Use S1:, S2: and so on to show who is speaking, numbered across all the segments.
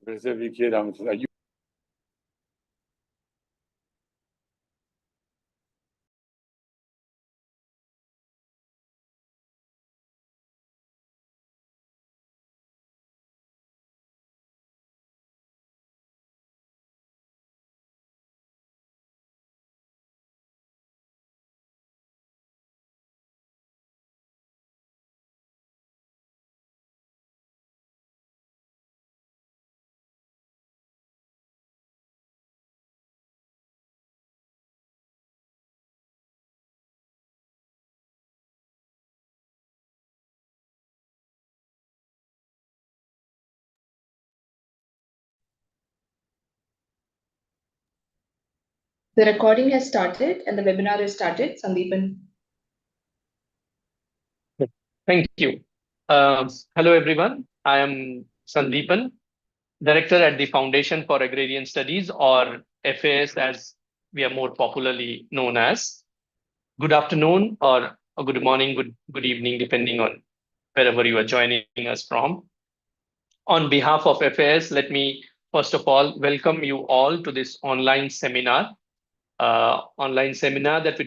S1: specifically you
S2: The recording has started and the webinar has started. Sandeepan.
S3: Thank you. Hello, everyone. I am Sandeepan, Director at the Foundation for Agrarian Studies, or FAS as we are more popularly known as. Good afternoon or good morning, good evening, depending on wherever you are joining us from. On behalf of FAS, let me first of all welcome you all to this online seminar that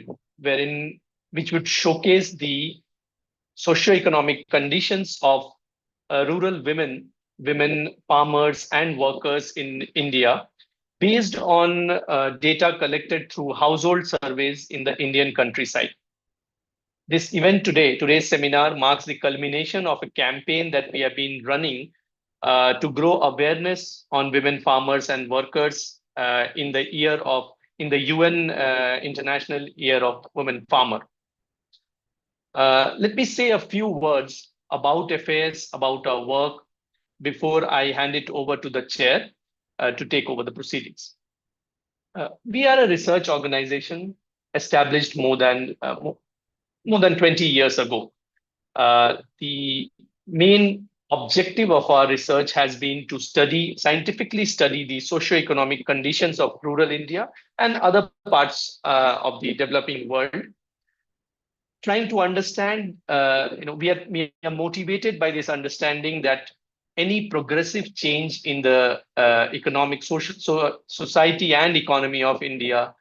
S3: which would showcase the socioeconomic conditions of rural women farmers and workers in India, based on data collected through household surveys in the Indian countryside. This event today's seminar marks the culmination of a campaign that we have been running to grow awareness on women farmers and workers in the UN International Year of Women Farmer. Let me say a few words about FAS, about our work, before I hand it over to the chair to take over the proceedings. We are a research organization established more than 20 years ago. The main objective of our research has been to scientifically study the socioeconomic conditions of rural India and other parts of the developing world. Trying to understand, we are motivated by this understanding that any progressive change in the economic, society and economy of India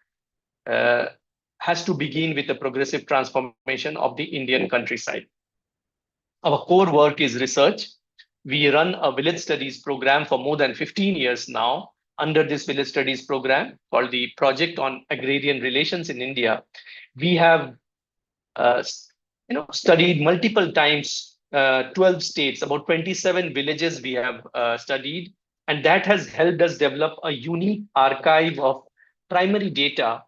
S3: has to begin with the progressive transformation of the Indian countryside. Our core work is research. We run a village studies program for more than 15 years now. Under this village studies program, called the Project on Agrarian Relations in India, we have studied multiple times 12 states, about 27 villages we have studied, and that has helped us develop a unique archive of primary data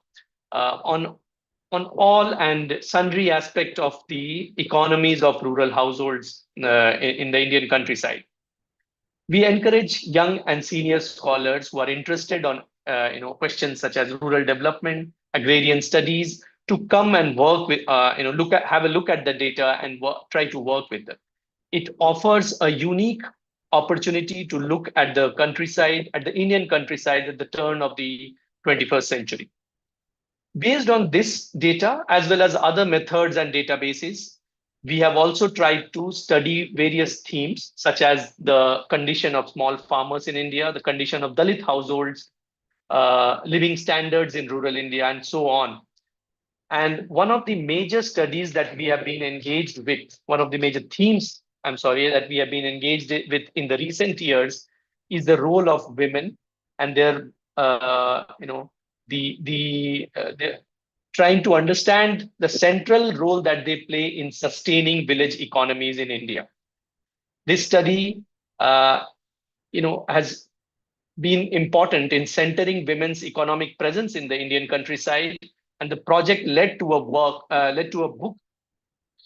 S3: on all and sundry aspects of the economies of rural households in the Indian countryside. We encourage young and senior scholars who are interested on questions such as rural development, agrarian studies, to come and work with, have a look at the data and try to work with them. It offers a unique opportunity to look at the countryside, at the Indian countryside at the turn of the 21st century. Based on this data, as well as other methods and databases, we have also tried to study various themes, such as the condition of small farmers in India, the condition of Dalit households, living standards in rural India, and so on. And one of the major studies that we have been engaged with, one of the major themes, that we have been engaged with in the recent years, is the role of women and their, trying to understand the central role that they play in sustaining village economies in India. This study, has been important in centering women's economic presence in the Indian countryside. And the project led to a book,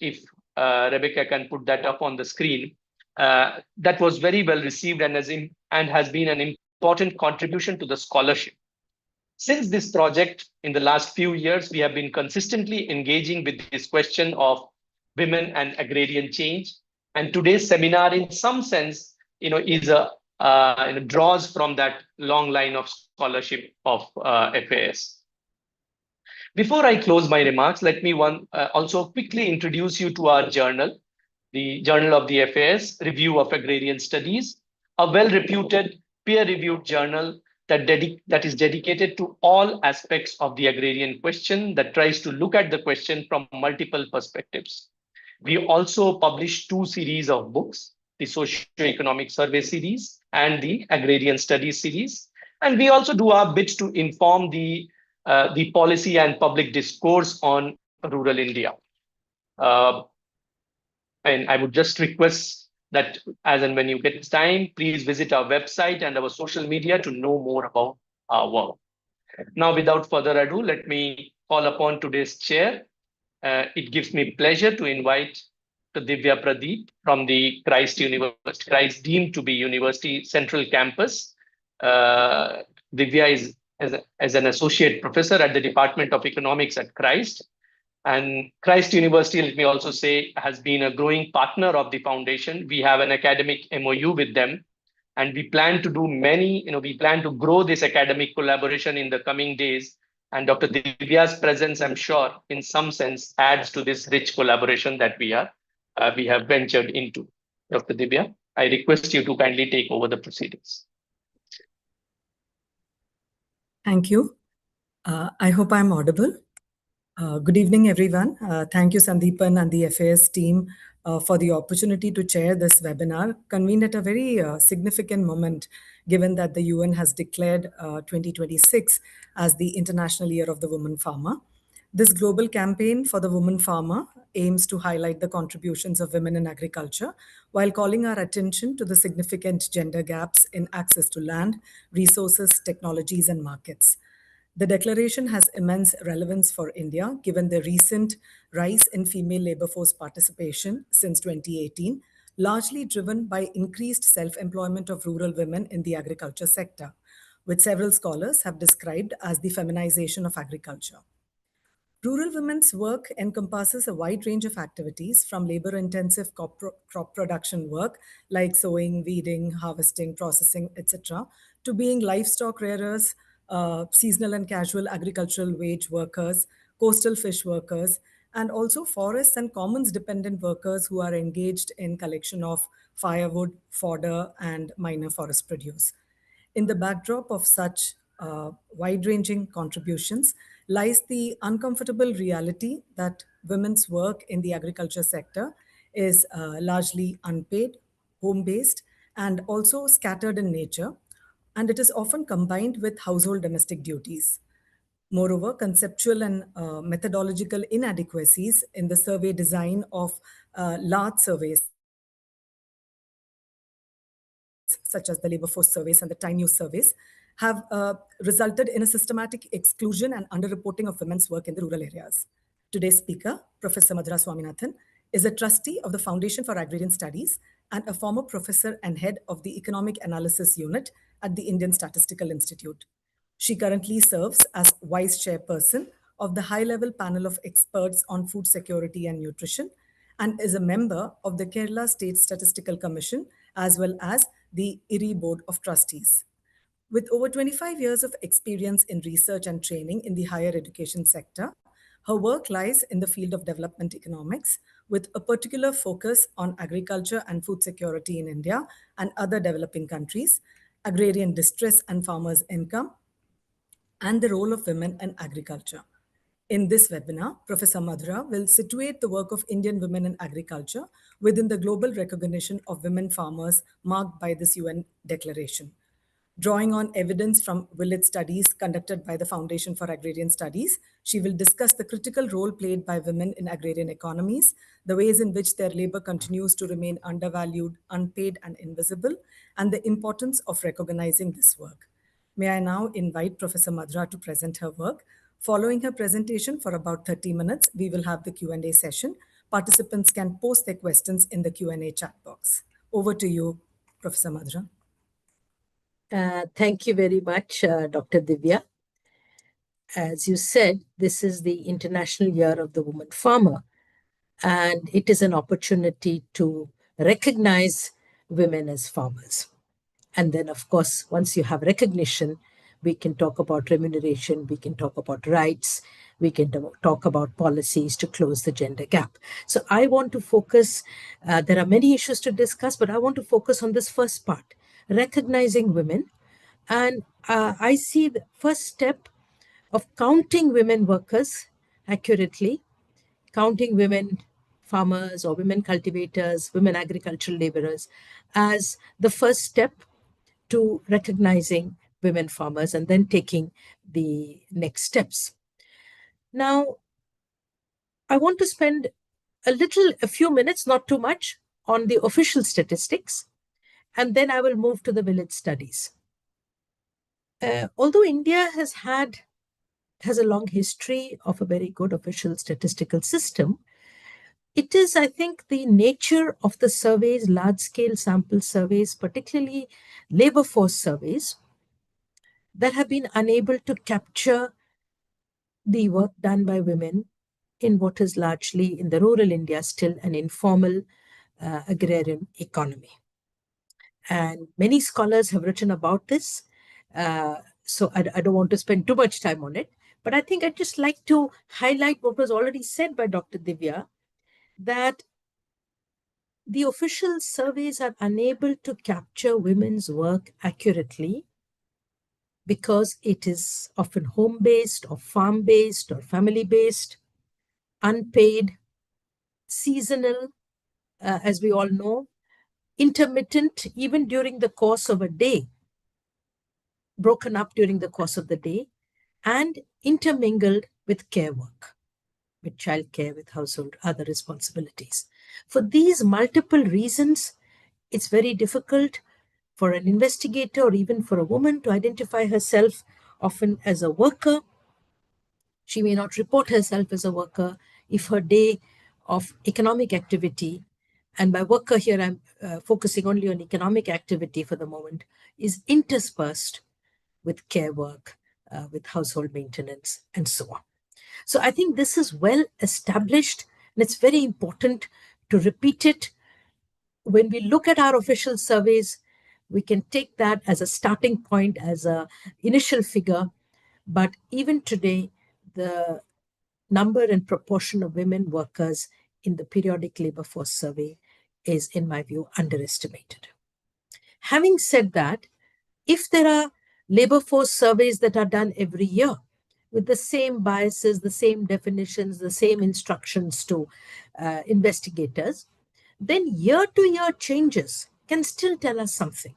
S3: if Rebecca can put that up on the screen, that was very well received and has been an important contribution to the scholarship. Since this project, in the last few years, we have been consistently engaging with this question of women and agrarian change. And today's seminar, in some sense, is draws from that long line of scholarship of FAS. Before I close my remarks, let me also quickly introduce you to our journal, the Journal of the FAS, Review of Agrarian Studies, a well-reputed peer-reviewed journal that is dedicated to all aspects of the agrarian question, that tries to look at the question from multiple perspectives. We also publish 2 series of books, the Socio-Economic Survey series and the Agrarian Studies series. And we also do our bit to inform the policy and public discourse on rural India. And I would just request that as and when you get time, please visit our website and our social media to know more about our work. Now, without further ado, let me call upon today's chair. It gives me pleasure to invite Divya Pradeep from the Christ deemed to be University Central Campus. Divya is as an associate professor at the Department of Economics at Christ. And Christ University, let me also say, has been a growing partner of the foundation. We have an academic MOU with them, and we plan to do we plan to grow this academic collaboration in the coming days. And Dr. Divya's presence, I'm sure, in some sense, adds to this rich collaboration that we have ventured into. Dr. Divya, I request you to kindly take over the proceedings.
S1: Thank you. I hope I'm audible. Good evening, everyone. Thank you, Sandeepan and the FAS team for the opportunity to chair this webinar, convened at a very significant moment, given that the UN has declared 2026 as the International Year of the Woman Farmer. This global campaign for the woman farmer aims to highlight the contributions of women in agriculture while calling our attention to the significant gender gaps in access to land, resources, technologies, and markets. The declaration has immense relevance for India, given the recent rise in female labor force participation since 2018, largely driven by increased self-employment of rural women in the agriculture sector, which several scholars have described as the feminization of agriculture. Rural women's work encompasses a wide range of activities, from labor-intensive crop production work like sowing, weeding, harvesting, processing, etc., to being livestock rearers, seasonal and casual agricultural wage workers, coastal fish workers, and also forests and commons dependent workers who are engaged in collection of firewood, fodder, and minor forest produce. In the backdrop of such wide-ranging contributions lies the uncomfortable reality that women's work in the agriculture sector is largely unpaid, home-based, and also scattered in nature, and it is often combined with household domestic duties. Moreover, conceptual and methodological inadequacies in the survey design of large surveys, such as the labor force surveys and the time use surveys, have resulted in a systematic exclusion and underreporting of women's work in the rural areas. Today's speaker, Professor Madhura Swaminathan, is a trustee of the Foundation for Agrarian Studies and a former professor and head of the Economic Analysis Unit at the Indian Statistical Institute. She currently serves as vice chairperson of the high-level panel of experts on food security and nutrition, and is a member of the Kerala State Statistical Commission, as well as the IRI Board of Trustees. With over 25 years of experience in research and training in the higher education sector, her work lies in the field of development economics, with a particular focus on agriculture and food security in India and other developing countries, agrarian distress and farmers' income, and the role of women in agriculture. In this webinar, Professor Madhura will situate the work of Indian women in agriculture within the global recognition of women farmers marked by this UN declaration. Drawing on evidence from village studies conducted by the Foundation for Agrarian Studies, she will discuss the critical role played by women in agrarian economies, the ways in which their labor continues to remain undervalued, unpaid, and invisible, and the importance of recognizing this work. May I now invite Professor Madhura to present her work. Following her presentation for about 30 minutes, we will have the Q&A session. Participants can post their questions in the Q&A chat box. Over to you, Professor Madhura.
S4: Thank you very much, Dr. Divya. As you said, this is the International Year of the Woman Farmer, and it is an opportunity to recognize women as farmers. And then, of course, once you have recognition, we can talk about remuneration, we can talk about rights, we can talk about policies to close the gender gap. So I want to focus, there are many issues to discuss, but I want to focus on this first part, recognizing women And I see the first step of counting women workers accurately, counting women farmers or women cultivators, women agricultural laborers, as the first step to recognizing women farmers and then taking the next steps. Now, I want to spend a few minutes, not too much, on the official statistics, and then I will move to the village studies. Although India has a long history of a very good official statistical system, it is, I think, the nature of the surveys, large-scale sample surveys, particularly labor force surveys, that have been unable to capture the work done by women in what is largely in the rural India still an informal agrarian economy. And many scholars have written about this. So I don't want to spend too much time on it, but I think I'd just like to highlight what was already said by Dr. Divya, that the official surveys are unable to capture women's work accurately because it is often home-based or farm-based or family-based, unpaid, seasonal, as we all know, intermittent, even during the course of a day, broken up during the course of the day, and intermingled with care work, with childcare, with household, other responsibilities. For these multiple reasons, it's very difficult for an investigator or even for a woman to identify herself often as a worker. She may not report herself as a worker if her day of economic activity, and by worker here I'm focusing only on economic activity for the moment, is interspersed with care work, with household maintenance, and so on. So I think this is well established, and it's very important to repeat it. When we look at our official surveys, we can take that as a starting point, as an initial figure. But even today, the number and proportion of women workers in the periodic labor force survey is, in my view, underestimated. Having said that, if there are labor force surveys that are done every year with the same biases, the same definitions, the same instructions to investigators, then year-to-year changes can still tell us something.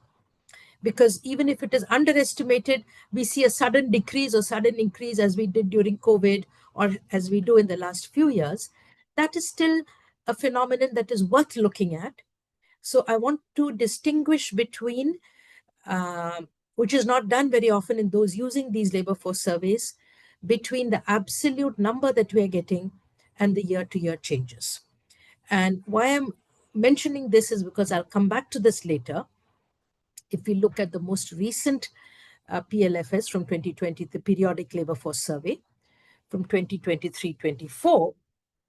S4: Because even if it is underestimated, we see a sudden decrease or sudden increase as we did during COVID or as we do in the last few years, that is still a phenomenon that is worth looking at. So I want to distinguish between, which is not done very often in those using these labor force surveys, between the absolute number that we are getting and the year-to-year changes. And why I'm mentioning this is because I'll come back to this later. If we look at the most recent PLFS from 2020, the Periodic Labor Force Survey from 2023-24,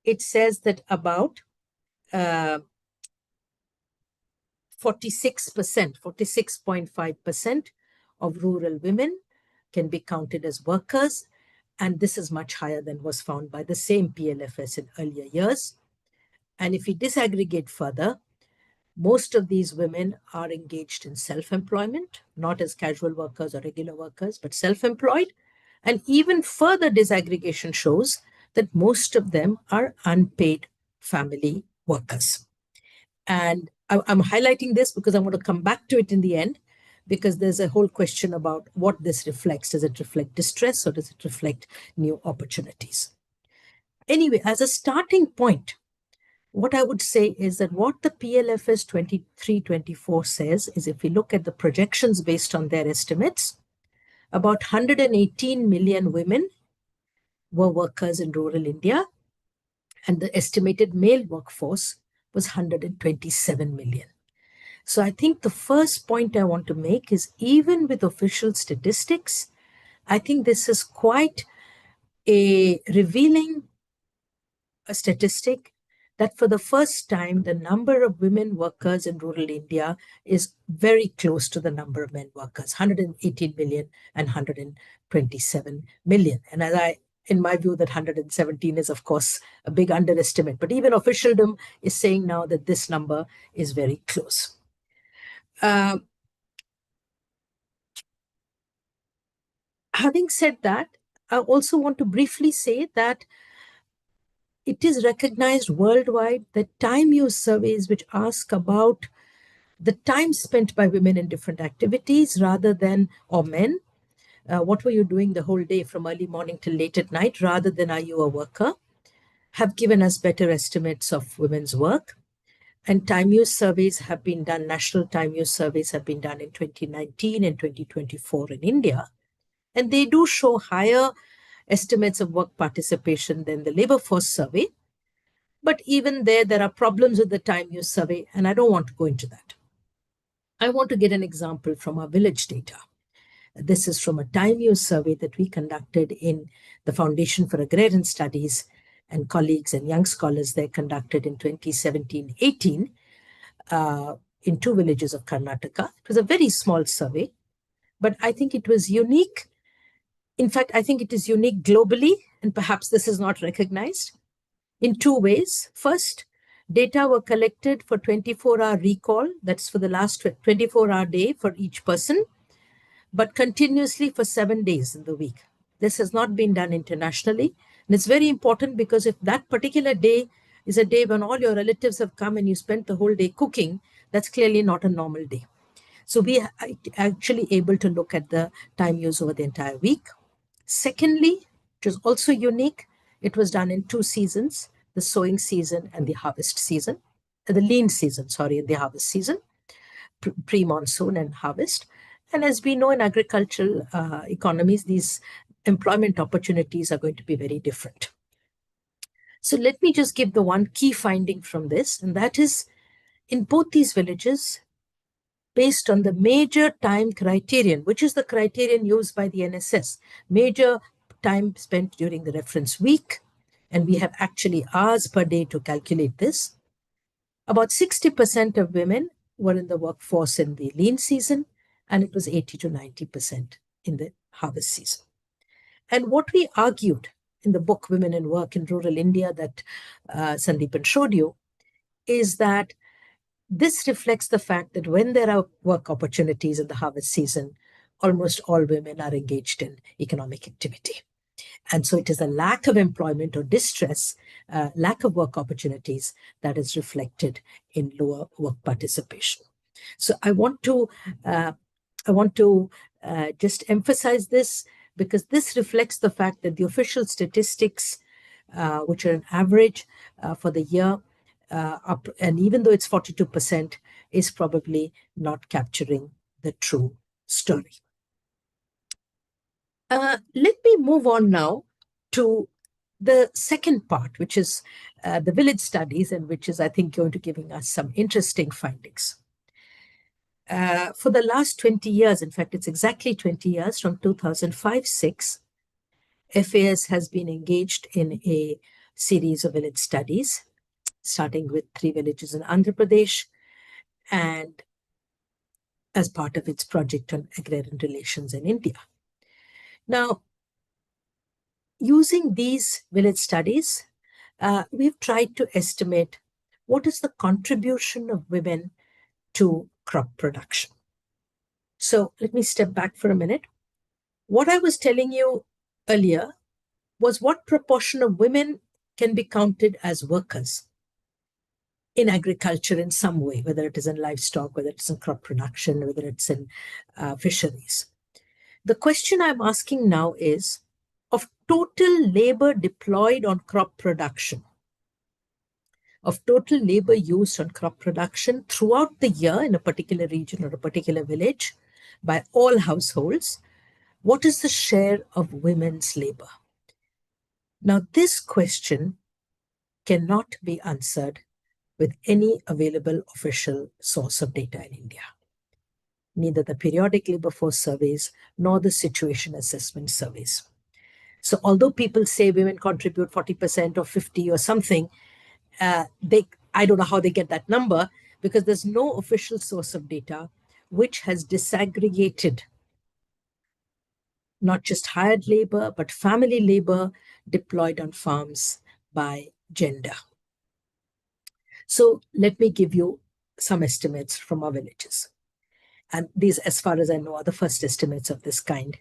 S4: it says that about 46.5% of rural women can be counted as workers, and this is much higher than was found by the same PLFS in earlier years. And if we disaggregate further, most of these women are engaged in self-employment, not as casual workers or regular workers, but self-employed. And even further disaggregation shows that most of them are unpaid family workers. And I'm highlighting this because I want to come back to it in the end, because there's a whole question about what this reflects. Does it reflect distress or does it reflect new opportunities? Anyway, as a starting point, what I would say is that what the PLFS 23-24 says is, if we look at the projections based on their estimates, about 118 million women were workers in rural India, and the estimated male workforce was 127 million. So I think the first point I want to make is, even with official statistics, I think this is quite a revealing statistic that for the first time, the number of women workers in rural India is very close to the number of men workers, 118 million and 127 million. And in my view, that 117 is, of course, a big underestimate. But even officialdom is saying now that this number is very close. Having said that, I also want to briefly say that it is recognized worldwide that time use surveys which ask about the time spent by women in different activities rather than, or men, what were you doing the whole day from early morning till late at night, rather than are you a worker, have given us better estimates of women's work. And time use surveys have been done, national time use surveys have been done in 2019 and 2024 in India. And they do show higher estimates of work participation than the labor force survey. But even there are problems with the time use survey, and I don't want to go into that. I want to get an example from our village data. This is from a time use survey that we conducted in the Foundation for Agrarian Studies, and colleagues and young scholars there conducted in 2017-18 in 2 villages of Karnataka. It was a very small survey, but I think it was unique. In fact, I think it is unique globally, and perhaps this is not recognized in 2 ways. First, data were collected for 24-hour recall, that's for the last 24-hour day for each person, but continuously for 7 days in the week. This has not been done internationally. And it's very important because if that particular day is a day when all your relatives have come and you spent the whole day cooking, that's clearly not a normal day. So we are actually able to look at the time use over the entire week. Secondly, which is also unique, it was done in 2 seasons, the sowing season and the harvest season, the lean season, sorry, and the harvest season, pre-monsoon and harvest. And as we know in agricultural economies, these employment opportunities are going to be very different. So let me just give the one key finding from this, and that is in both these villages, based on the major time criterion, which is the criterion used by the NSS, major time spent during the reference week, and we have actually hours per day to calculate this. About 60% of women were in the workforce in the lean season, and it was 80 to 90% in the harvest season. And what we argued in the book Women in Work in Rural India that Sandeepan showed you is that this reflects the fact that when there are work opportunities in the harvest season, almost all women are engaged in economic activity. And so it is a lack of employment or distress, lack of work opportunities that is reflected in lower work participation. So I want to just emphasize this because this reflects the fact that the official statistics, which are an average for the year, up, and even though it's 42%, is probably not capturing the true story. Let me move on now to the second part, which is the village studies, and which is, I think, going to giving us some interesting findings. For the last 20 years, in fact, it's exactly 20 years, from 2005-06, FAS has been engaged in a series of village studies, starting with 3 villages in Andhra Pradesh, and as part of its project on agrarian relations in India. Now, using these village studies, we've tried to estimate what is the contribution of women to crop production. So let me step back for a minute. What I was telling you earlier was what proportion of women can be counted as workers in agriculture in some way, whether it is in livestock, whether it's in crop production, whether it's in fisheries. The question I'm asking now is, of total labor deployed on crop production, of total labor used on crop production throughout the year in a particular region or a particular village by all households, what is the share of women's labor? Now, this question cannot be answered with any available official source of data in India. Neither the periodic labor force surveys nor the situation assessment surveys. So although people say women contribute 40% or 50 or something, I don't know how they get that number, because there's no official source of data which has disaggregated not just hired labor, but family labor deployed on farms by gender. So let me give you some estimates from our villages. And these, as far as I know, are the first estimates of this kind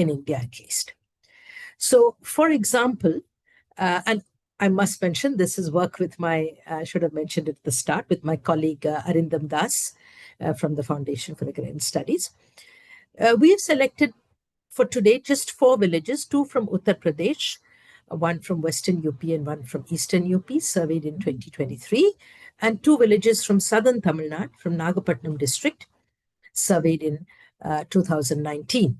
S4: in India at least. So, for example, and I must mention, this is work with my, I should have mentioned it at the start, with my colleague Arindam Das from the Foundation for Agrarian Studies. We have selected for today just 4 villages, 2 from Uttar Pradesh, one from Western UP and one from Eastern UP, surveyed in 2023, and 2 villages from Southern Tamil Nadu, from Nagapattinam district, surveyed in 2019.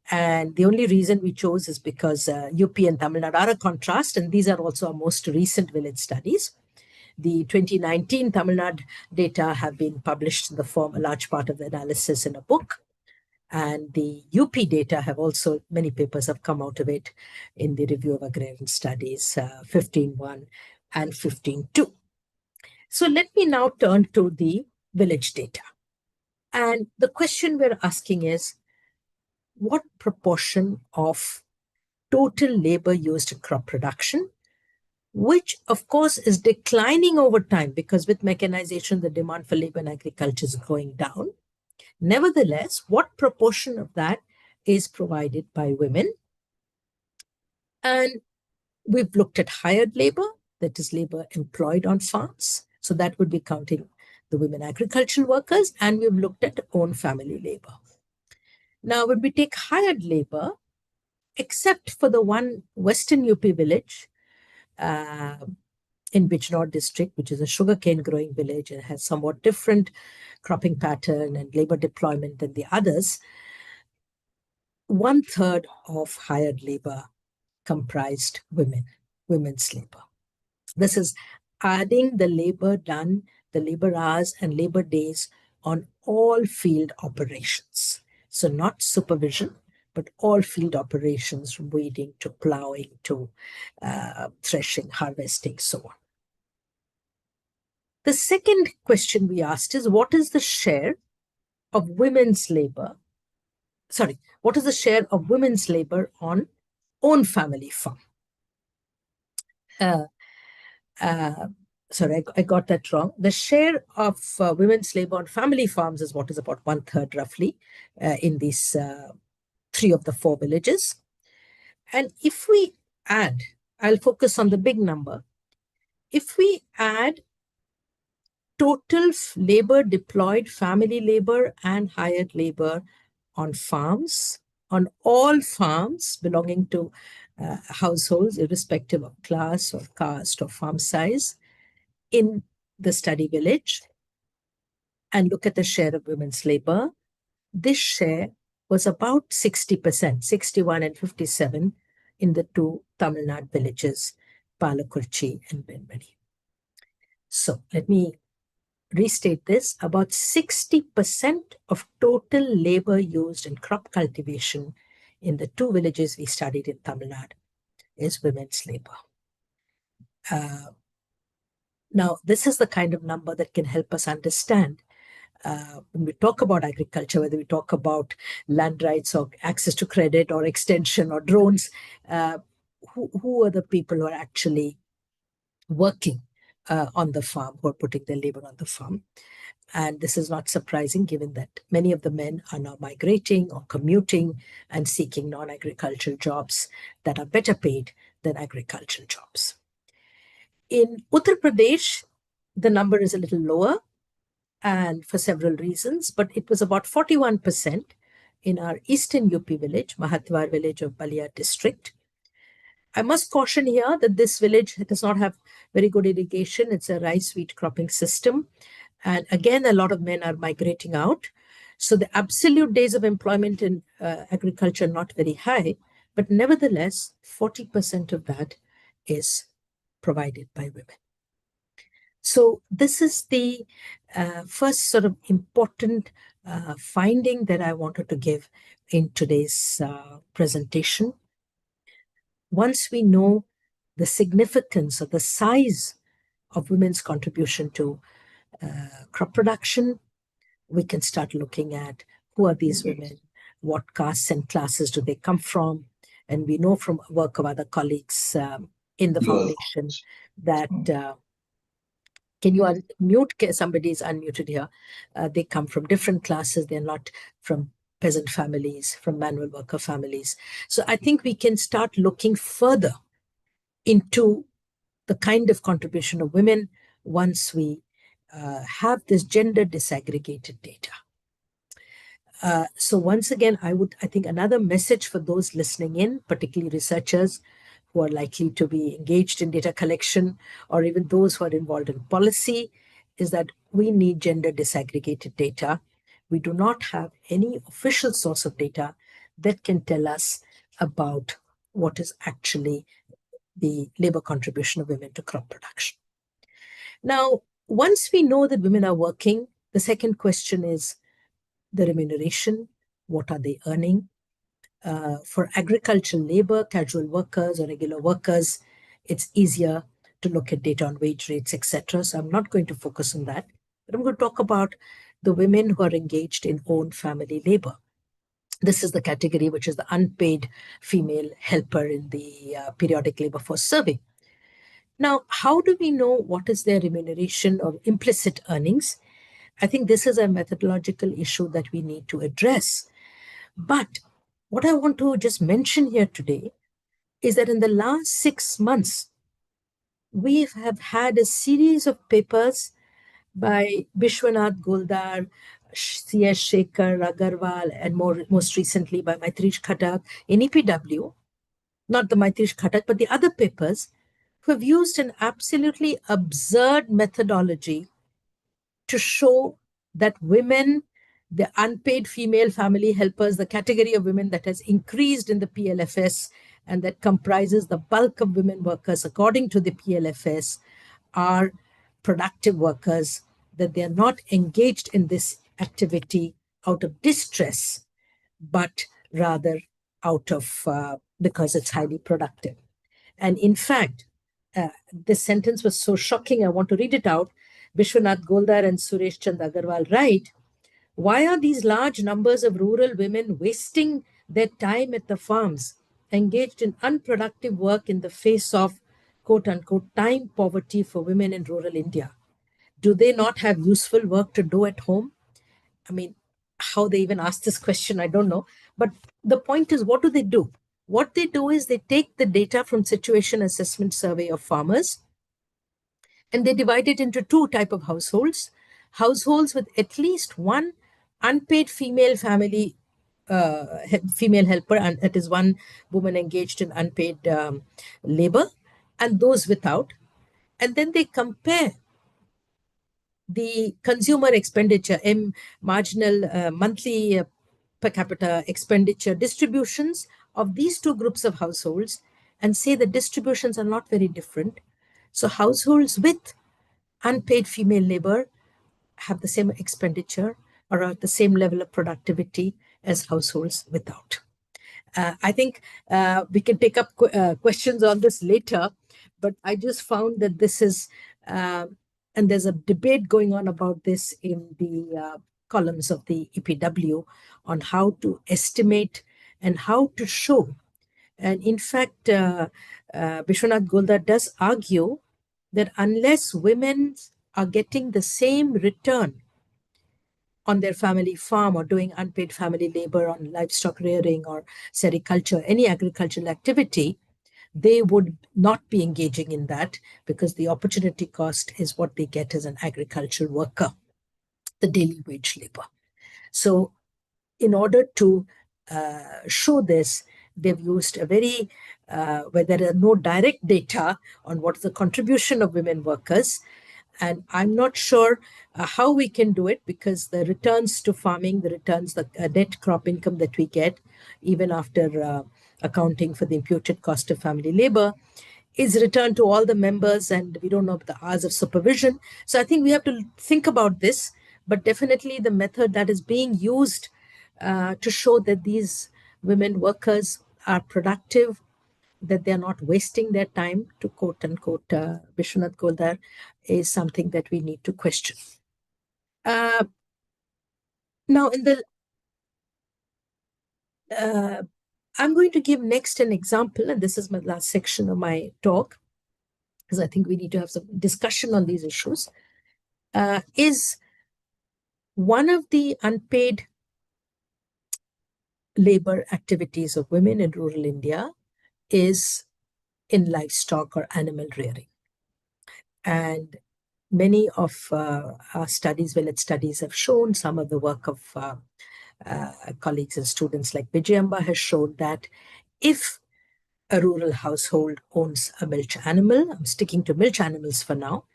S4: And the only reason we chose is because UP and Tamil Nadu are a contrast, and these are also our most recent village studies. The 2019 Tamil Nadu data have been published in the form, a large part of the analysis in a book. And the UP data have also, many papers have come out of it in the Review of Agrarian Studies 15.1 and 15.2. So let me now turn to the village data. And the question we're asking is, what proportion of total labor used in crop production, which of course is declining over time because with mechanization, the demand for labor in agriculture is going down. Nevertheless, what proportion of that is provided by women? And we've looked at hired labor, that is labor employed on farms. So that would be counting the women agricultural workers, and we've looked at own family labor. Now, when we take hired labor, except for the one Western UP village in Bijnor district, which is a sugarcane growing village and has somewhat different cropping pattern and labor deployment than the others, 1/3 of hired labor comprised women's labor. This is adding the labor done, the labor hours and labor days on all field operations. So not supervision, but all field operations from weeding to plowing to threshing, harvesting, so on. The second question we asked is, what is the share of women's labor? Sorry, what is the share of women's labor on own family farm? Sorry, I got that wrong. The share of women's labor on family farms is what is about 1/3 roughly in these 3 of the 4 villages. And if we add, I'll focus on the big number. If we add total labor deployed, family labor and hired labor on farms, on all farms belonging to households, irrespective of class or caste or farm size, in the study village, and look at the share of women's labor, this share was about 60%, 61 and 57 in the 2 Tamil Nadu villages, Palakurchi and Benmani. So let me restate this. About 60% of total labor used in crop cultivation in the 2 villages we studied in Tamil Nadu is women's labor. Now, this is the kind of number that can help us understand when we talk about agriculture, whether we talk about land rights or access to credit or extension or drones, who are the people who are actually working on the farm, who are putting their labor on the farm. And this is not surprising given that many of the men are now migrating or commuting and seeking non-agricultural jobs that are better paid than agricultural jobs. In Uttar Pradesh, the number is a little lower, and for several reasons, but it was about 41% in our Eastern UP village, Mahatwar village of Balia district. I must caution here that this village does not have very good irrigation. It's a rice wheat cropping system. And again, a lot of men are migrating out. So the absolute days of employment in agriculture are not very high, but nevertheless, 40% of that is provided by women. So this is the first sort of important finding that I wanted to give in today's presentation. Once we know the significance or the size of women's contribution to crop production, we can start looking at who are these women, what castes and classes do they come from, and we know from work of other colleagues in the foundation that can you unmute? Somebody is unmuted here. They come from different classes. They're not from peasant families, from manual worker families. So I think we can start looking further into the kind of contribution of women once we have this gender disaggregated data. So once again, I think another message for those listening in, particularly researchers who are likely to be engaged in data collection, or even those who are involved in policy, is that we need gender disaggregated data. We do not have any official source of data that can tell us about what is actually the labor contribution of women to crop production. Now, once we know that women are working, the second question is the remuneration. What are they earning? For agricultural labor, casual workers or regular workers, it's easier to look at data on wage rates, etc. So I'm not going to focus on that, but I'm going to talk about the women who are engaged in own family labor. This is the category which is the unpaid female helper in the periodic labor force survey. Now, how do we know what is their remuneration or implicit earnings? I think this is a methodological issue that we need to address. But what I want to just mention here today is that in the last 6 months, we have had a series of papers by Bishwanath Goldar, C.S. Shekhar, Agarwal, and most recently by Maitreesh Khatak in EPW, not the Maitreesh Khatak, but the other papers, who have used an absolutely absurd methodology to show that women, the unpaid female family helpers, the category of women that has increased in the PLFS and that comprises the bulk of women workers, according to the PLFS, are productive workers, that they are not engaged in this activity out of distress, but rather out of because it's highly productive. And in fact, this sentence was so shocking, I want to read it out. Bishwanath Goldar and Suresh Chand Agarwal write, why are these large numbers of rural women wasting their time at the farms, engaged in unproductive work in the face of quote unquote time poverty for women in rural India? Do they not have useful work to do at home? I mean, how they even ask this question, I don't know. But the point is, what do they do? What they do is they take the data from situation assessment survey of farmers and they divide it into two types of households. Households with at least one unpaid female family female helper, and that is one woman engaged in unpaid labor, and those without. And then they compare the consumer expenditure, marginal monthly per capita expenditure distributions of these two groups of households and say the distributions are not very different. So households with unpaid female labor have the same expenditure or at the same level of productivity as households without. I think we can take up questions on this later, but I just found that this is, and there's a debate going on about this in the columns of the EPW on how to estimate and how to show. And in fact, Bishwanath Goldar does argue that unless women are getting the same return on their family farm or doing unpaid family labor on livestock rearing or sericulture, any agricultural activity, they would not be engaging in that because the opportunity cost is what they get as an agricultural worker, the daily wage labor. So in order to show this, they've used a very, where there are no direct data on what is the contribution of women workers. And I'm not sure how we can do it because the returns to farming, the returns, the net crop income that we get, even after accounting for the imputed cost of family labor, is returned to all the members, and we don't know the hours of supervision. So I think we have to think about this, but definitely the method that is being used to show that these women workers are productive, that they're not wasting their time, to quote unquote Bishwanath Goldar, is something that we need to question. Now, in the I'm going to give next an example, and this is my last section of my talk, because I think we need to have some discussion on these issues, is one of the unpaid labor activities of women in rural India is in livestock or animal rearing. And many of our studies, village studies, have shown, some of the work of colleagues and students like Vijayamba has shown that if a rural household owns a milch animal, I'm sticking to milch animals for now,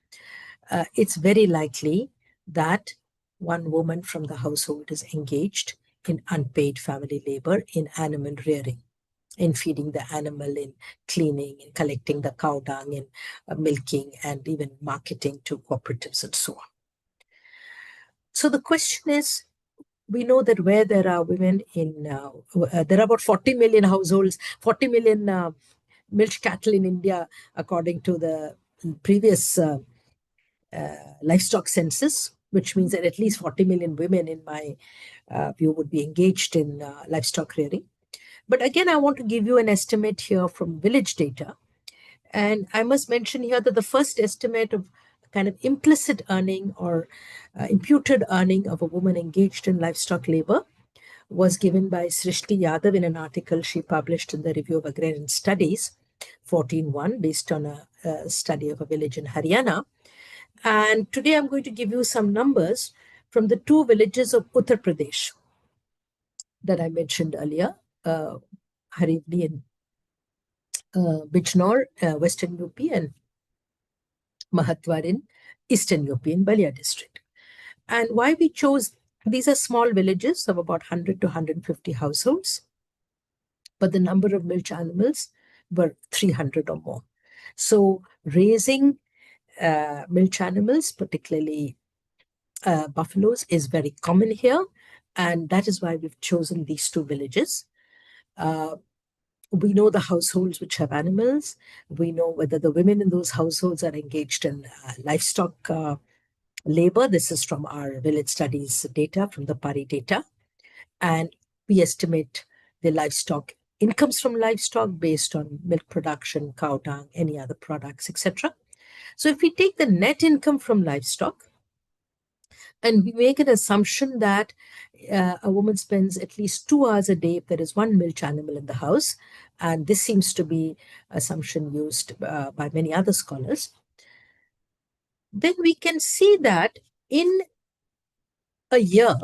S4: it's very likely that one woman from the household is engaged in unpaid family labor in animal rearing, in feeding the animal, in cleaning, in collecting the cow dung, in milking, and even marketing to cooperatives and so on. So the question is, we know that where there are women in, there are about 40 million households, 40 million milch cattle in India, according to the previous livestock census, which means that at least 40 million women, in my view, would be engaged in livestock rearing. But again, I want to give you an estimate here from village data. And I must mention here that the first estimate of kind of implicit earning or imputed earning of a woman engaged in livestock labor was given by Srishti Yadav in an article she published in the Review of Agrarian Studies, 14.1, based on a study of a village in Haryana. And today I'm going to give you some numbers from the two villages of Uttar Pradesh that I mentioned earlier, Harivli and Bijnor, Western UP, and Mahatwar in Eastern UP in Balia district. And why we chose, these are small villages of about 100 to 150 households, but the number of milch animals were 300 or more. So raising milch animals, particularly buffaloes, is very common here. And that is why we've chosen these two villages. We know the households which have animals. We know whether the women in those households are engaged in livestock labor. This is from our village studies data, from the PARI data. And we estimate the livestock incomes from livestock based on milk production, cow dung, any other products, etc. So if we take the net income from livestock, and we make an assumption that a woman spends at least 2 hours a day if there is one milch animal in the house, and this seems to be assumption used by many other scholars, then we can see that in a year,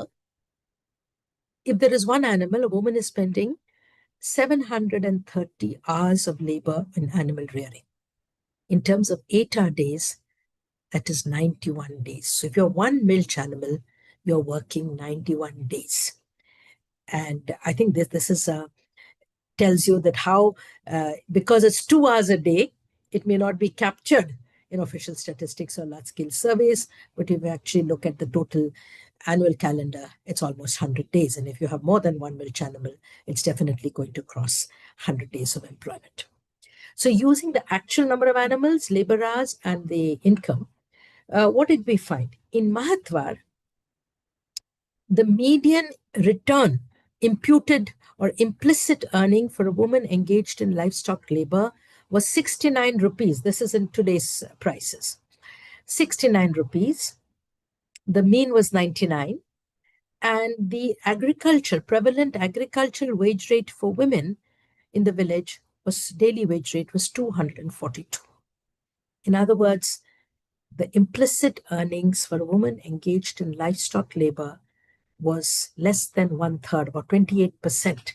S4: if there is one animal, a woman is spending 730 hours of labor in animal rearing. In terms of 8-hour days, that is 91 days. So if you're one milch animal, you're working 91 days. And I think this is tells you that how, because it's 2 hours a day, it may not be captured in official statistics or large-scale surveys, but if you actually look at the total annual calendar, it's almost 100 days. And if you have more than one milch animal, it's definitely going to cross 100 days of employment. So using the actual number of animals, labor hours, and the income, what did we find? In Mahatwar, the median return imputed or implicit earning for a woman engaged in livestock labor was 69 rupees. This is in today's prices. 69 rupees. The mean was 99. And the prevalent agricultural wage rate for women in the village daily wage rate was 242. In other words, the implicit earnings for a woman engaged in livestock labor was less than 1/3, about 28%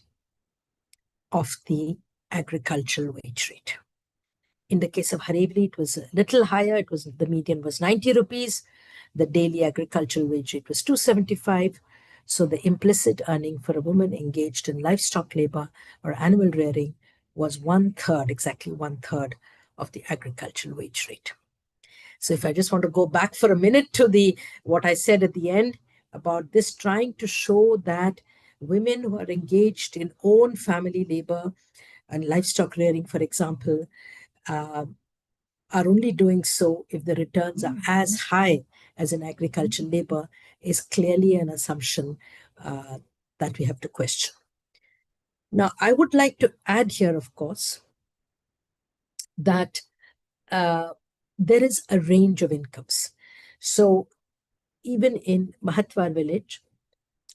S4: of the agricultural wage rate. In the case of Harevli, it was a little higher. The median was 90 rupees. The daily agricultural wage rate was 275. So the implicit earning for a woman engaged in livestock labor or animal rearing was 1/3, exactly 1/3 of the agricultural wage rate. So if I just want to go back for a minute to what I said at the end about this, trying to show that women who are engaged in own family labor and livestock rearing, for example, are only doing so if the returns are as high as in agricultural labor, is clearly an assumption that we have to question. Now, I would like to add here, of course, that there is a range of incomes. So even in Mahatwar village,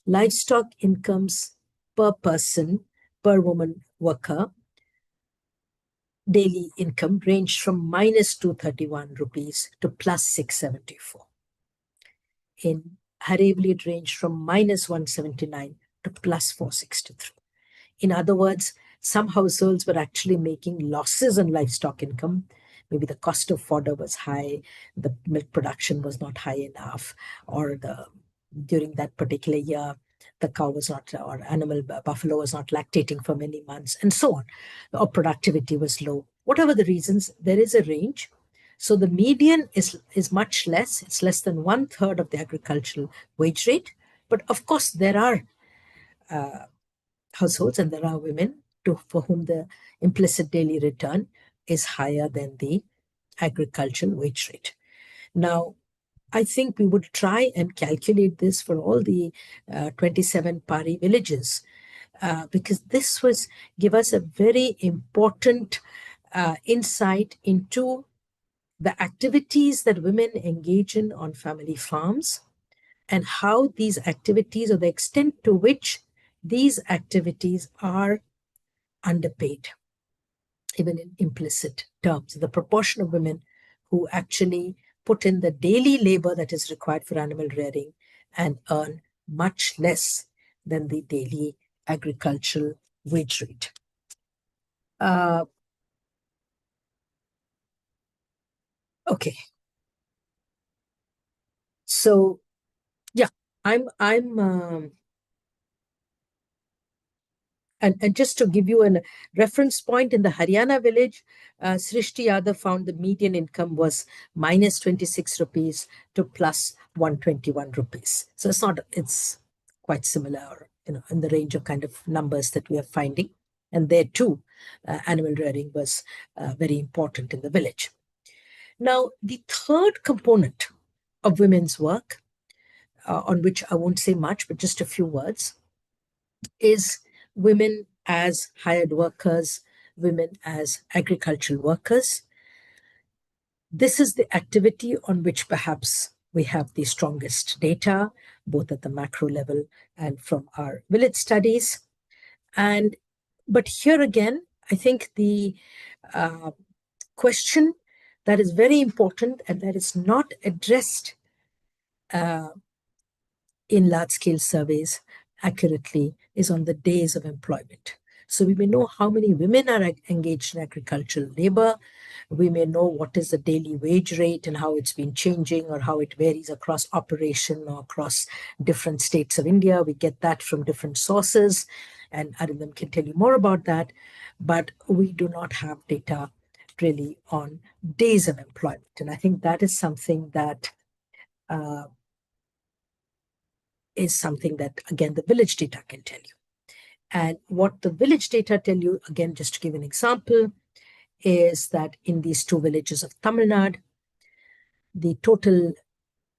S4: livestock incomes per person, per woman worker, daily income ranged from minus 231 rupees to plus 674. In Harevali, it ranged from minus 179 to plus 463. In other words, some households were actually making losses on livestock income. Maybe the cost of fodder was high, the milk production was not high enough, or during that particular year, the cow was not, or buffalo was not lactating for many months, and so on, or productivity was low. Whatever the reasons, there is a range. So the median is much less. It's less than 1/3 of the agricultural wage rate. But of course, there are households and there are women for whom the implicit daily return is higher than the agricultural wage rate. Now, I think we would try and calculate this for all the 27 Pari villages, because this was give us a very important insight into the activities that women engage in on family farms, and how these activities, or the extent to which these activities are underpaid, even in implicit terms. The proportion of women who actually put in the daily labor that is required for animal rearing and earn much less than the daily agricultural wage rate. Okay. So, yeah, and just to give you a reference point, in the Haryana village, Srishti Yadav found the median income was minus 26 rupees to plus 121 rupees. So it's quite similar, in the range of kind of numbers that we are finding. And there too, animal rearing was very important in the village. Now, the third component of women's work, on which I won't say much, but just a few words, is women as hired workers, women as agricultural workers. This is the activity on which perhaps we have the strongest data, both at the macro level and from our village studies. But here again, I think the question that is very important and that is not addressed in large-scale surveys accurately is on the days of employment. So we may know how many women are engaged in agricultural labor. We may know what is the daily wage rate and how it's been changing, or how it varies across operation or across different states of India. We get that from different sources, and Arindam can tell you more about that. But we do not have data really on days of employment. And I think that is something that again, the village data can tell you. And what the village data tell you, again, just to give an example, is that in these two villages of Tamil Nadu, the total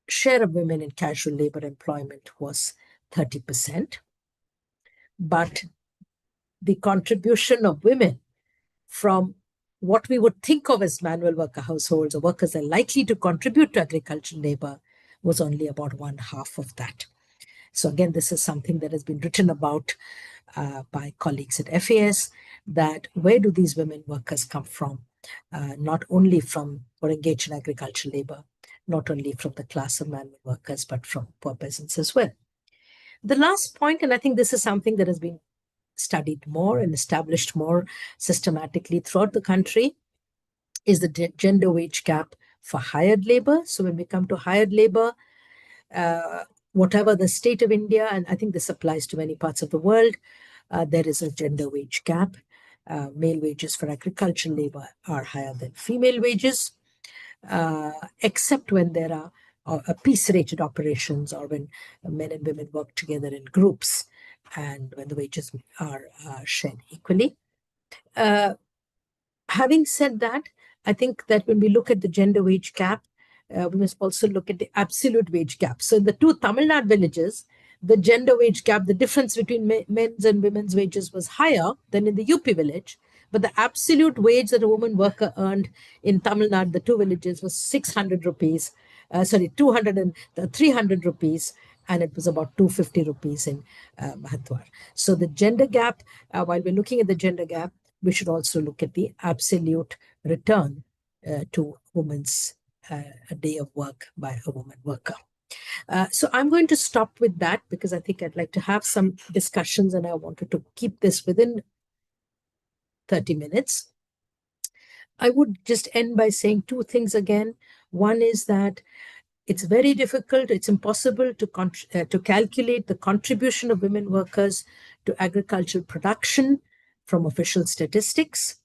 S4: share of women in casual labor employment was 30%. But the contribution of women from what we would think of as manual worker households, or workers that are likely to contribute to agricultural labor, was only about 1/2 of that. So again, this is something that has been written about by colleagues at FAS, that where do these women workers come from? Not only from or engaged in agricultural labor, not only from the class of manual workers, but from poor peasants as well. The last point, and I think this is something that has been studied more and established more systematically throughout the country, is the gender wage gap for hired labor. So when we come to hired labor, whatever the state of India, and I think this applies to many parts of the world, there is a gender wage gap. Male wages for agricultural labor are higher than female wages, except when there are piece-rated operations, or when men and women work together in groups, and when the wages are shared equally. Having said that, I think that when we look at the gender wage gap, we must also look at the absolute wage gap. So in the two Tamil Nadu villages, the gender wage gap, the difference between men's and women's wages was higher than in the UP village. But the absolute wage that a woman worker earned in Tamil Nadu, the two villages, was 600 rupees, 300 rupees. and it was about 250 rupees in Mahathwar. So the gender gap, while we're looking at the gender gap, we should also look at the absolute return to women's a day of work by a woman worker. So I'm going to stop with that because I think I'd like to have some discussions and I wanted to keep this within 30 minutes. I would just end by saying two things again. One is that it's very difficult, it's impossible to calculate the contribution of women workers to agricultural production from official statistics.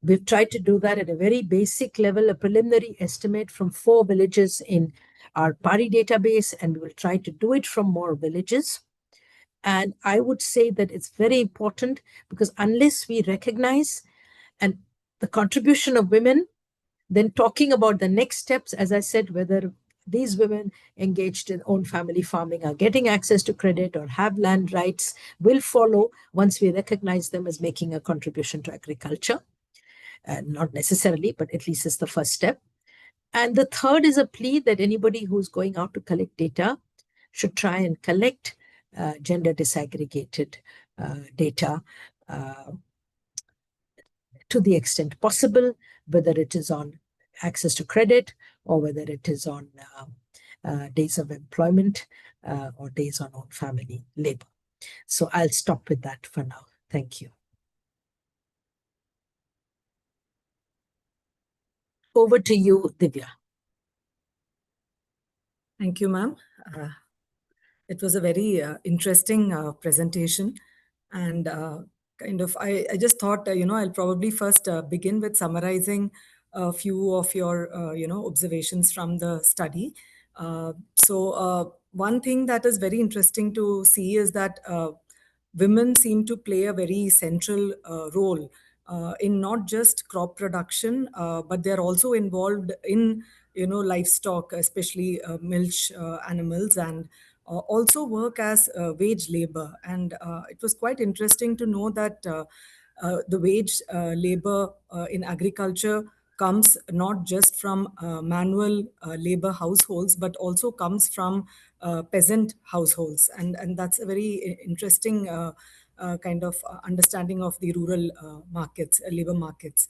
S4: We've tried to do that at a very basic level, a preliminary estimate from 4 villages in our PARI database, and we'll try to do it from more villages. And I would say that it's very important because unless we recognize and the contribution of women, then talking about the next steps, as I said, whether these women engaged in own family farming are getting access to credit or have land rights will follow once we recognize them as making a contribution to agriculture. Not necessarily, but at least it's the first step. And the third is a plea that anybody who's going out to collect data should try and collect gender disaggregated data to the extent possible, whether it is on access to credit or whether it is on days of employment or days on own family labor. So I'll stop with that for now. Thank you. Over to you, Divya.
S1: Thank you, ma'am. It was a very interesting presentation. And I just thought, I'll probably first begin with summarizing a few of your, observations from the study. One thing that is very interesting to see is that women seem to play a very central role in not just crop production, but they're also involved in, livestock, especially milch animals, and also work as wage labor. And it was quite interesting to know that the wage labor in agriculture comes not just from manual labor households, but also comes from peasant households. And that's a very interesting kind of understanding of the rural markets, labor markets.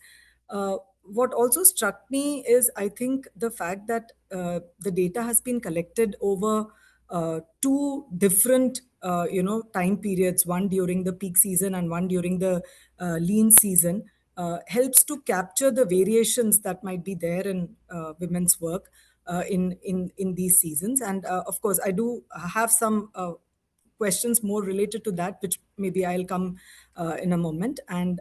S1: What also struck me is, I think, the fact that the data has been collected over two different time periods, one during the peak season and one during the lean season, helps to capture the variations that might be there in women's work in these seasons. And of course, I do have some questions more related to that, which maybe I'll come in a moment. And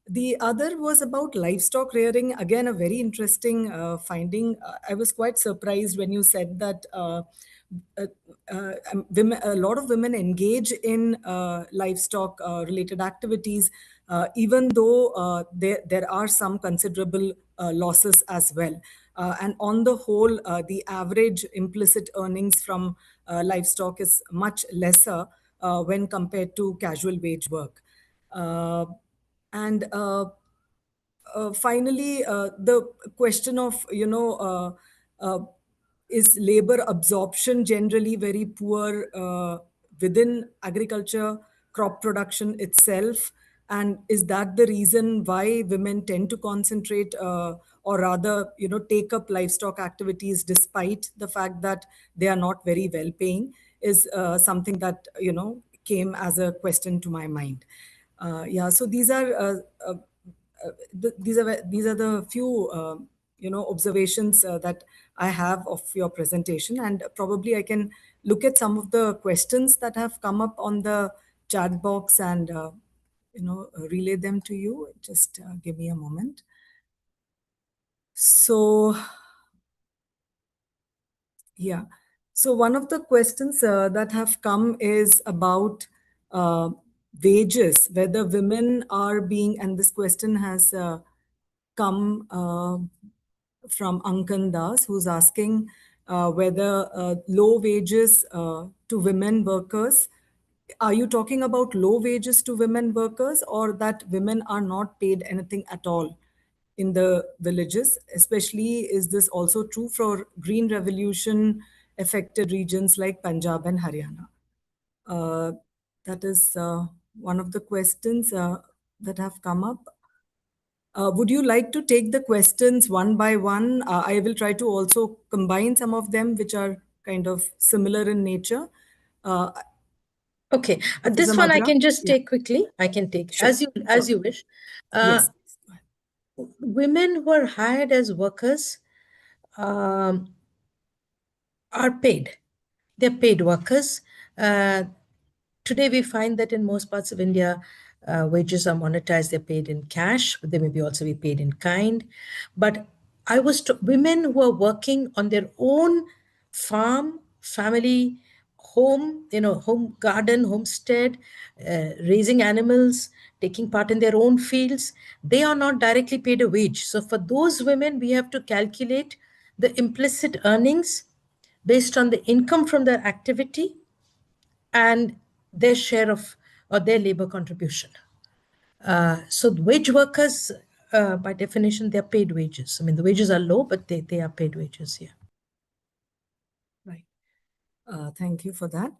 S1: the other was about livestock rearing. Again, a very interesting finding. I was quite surprised when you said that a lot of women engage in livestock related activities, even though there are some considerable losses as well. And on the whole, the average implicit earnings from livestock is much lesser when compared to casual wage work. And Finally, the question of, is labor absorption generally very poor within agriculture, crop production itself? And is that the reason why women tend to concentrate or rather, take up livestock activities despite the fact that they are not very well paying, is something that, came as a question to my mind. So these are these are the few observations that I have of your presentation, and probably I can look at some of the questions that have come up on the chat box and relay them to you. Just give me a moment. So yeah, so one of the questions that have come is about wages, whether women are being, and this question has come from Ankan Das, who's asking whether low wages to women workers, are you talking about low wages to women workers, or that women are not paid anything at all in the villages? Especially, is this also true for Green Revolution affected regions like Punjab and Haryana. That is one of the questions that have come up. Would you like to take the questions one by one? I will try to also combine some of them, which are kind of similar in nature.
S4: Okay,
S1: Professor
S4: this one I
S1: Madhura?
S4: can just
S1: Yeah.
S4: take quickly. I can take
S1: Sure.
S4: as you wish.
S1: Yes.
S4: Women who are hired as workers are paid. They're paid workers. Today, we find that in most parts of India, wages are monetized. They're paid in cash, but they may be also be paid in kind. But women who are working on their own farm, family, home, home garden, homestead, raising animals, taking part in their own fields, they are not directly paid a wage. So for those women, we have to calculate the implicit earnings based on the income from their activity and their share of or their labor contribution. So wage workers, by definition, they're paid wages. I mean, the wages are low, but they are paid wages here.
S1: Right. Thank you for that.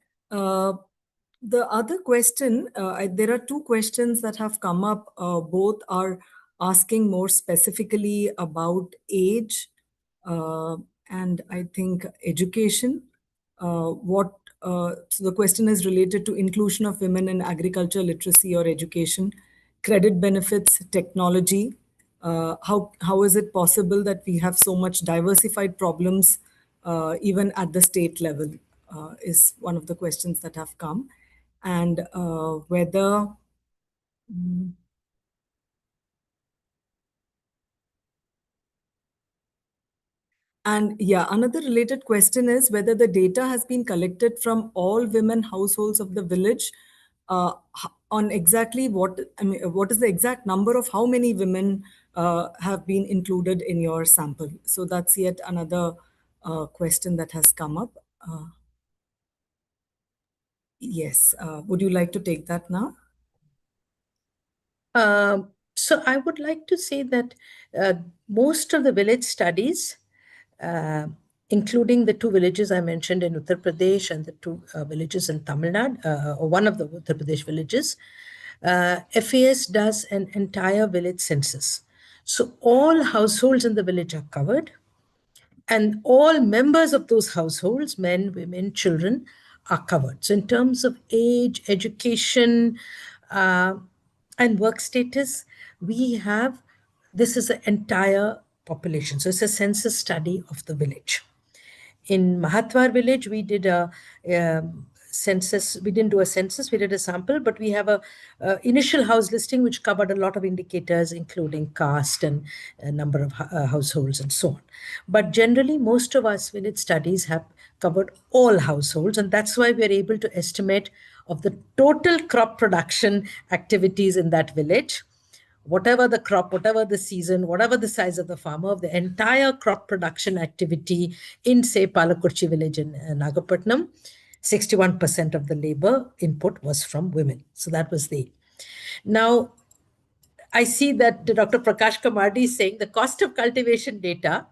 S1: The other question, there are two questions that have come up. Both are asking more specifically about age and I think education. So the question is related to inclusion of women in agriculture, literacy or education, credit benefits, technology. How is it possible that we have so much diversified problems even at the state level is one of the questions that have come. And whether And yeah, another related question is whether the data has been collected from all women households of the village on exactly what is the exact number of how many women have been included in your sample. So that's yet another question that has come up. Yes, would you like to take that now?
S4: So I would like to say that most of the village studies, including the two villages I mentioned in Uttar Pradesh and the two villages in Tamil Nadu, or one of the Uttar Pradesh villages, FAS does an entire village census. So all households in the village are covered, and all members of those households, men, women, children, are covered. So in terms of age, education, uh, and work status, we have, this is an entire population. So it's a census study of the village. In Mahatwar village, we did a census. We didn't do a census, we did a sample, but we have a initial house listing which covered a lot of indicators, including caste and number of households and so on. But generally, most of our village studies have covered all households, and that's why we are able to estimate of the total crop production activities in that village, whatever the crop, whatever the season, whatever the size of the farmer, the entire crop production activity in, say, Palakurchi village in Nagapattinam, 61% of the labor input was from women. So that was the. Now, I see that Dr. Prakash Kamardi is saying the cost of cultivation data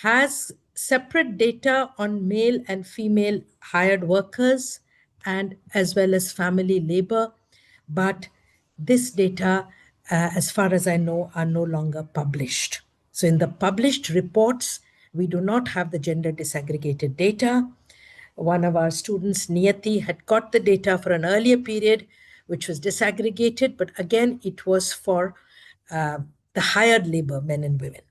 S4: has separate data on male and female hired workers and as well as family labor. But this data, as far as I know, are no longer published. So in the published reports, we do not have the gender disaggregated data. One of our students, Niyati, had got the data for an earlier period, which was disaggregated, but again, it was for the hired labor, men and women.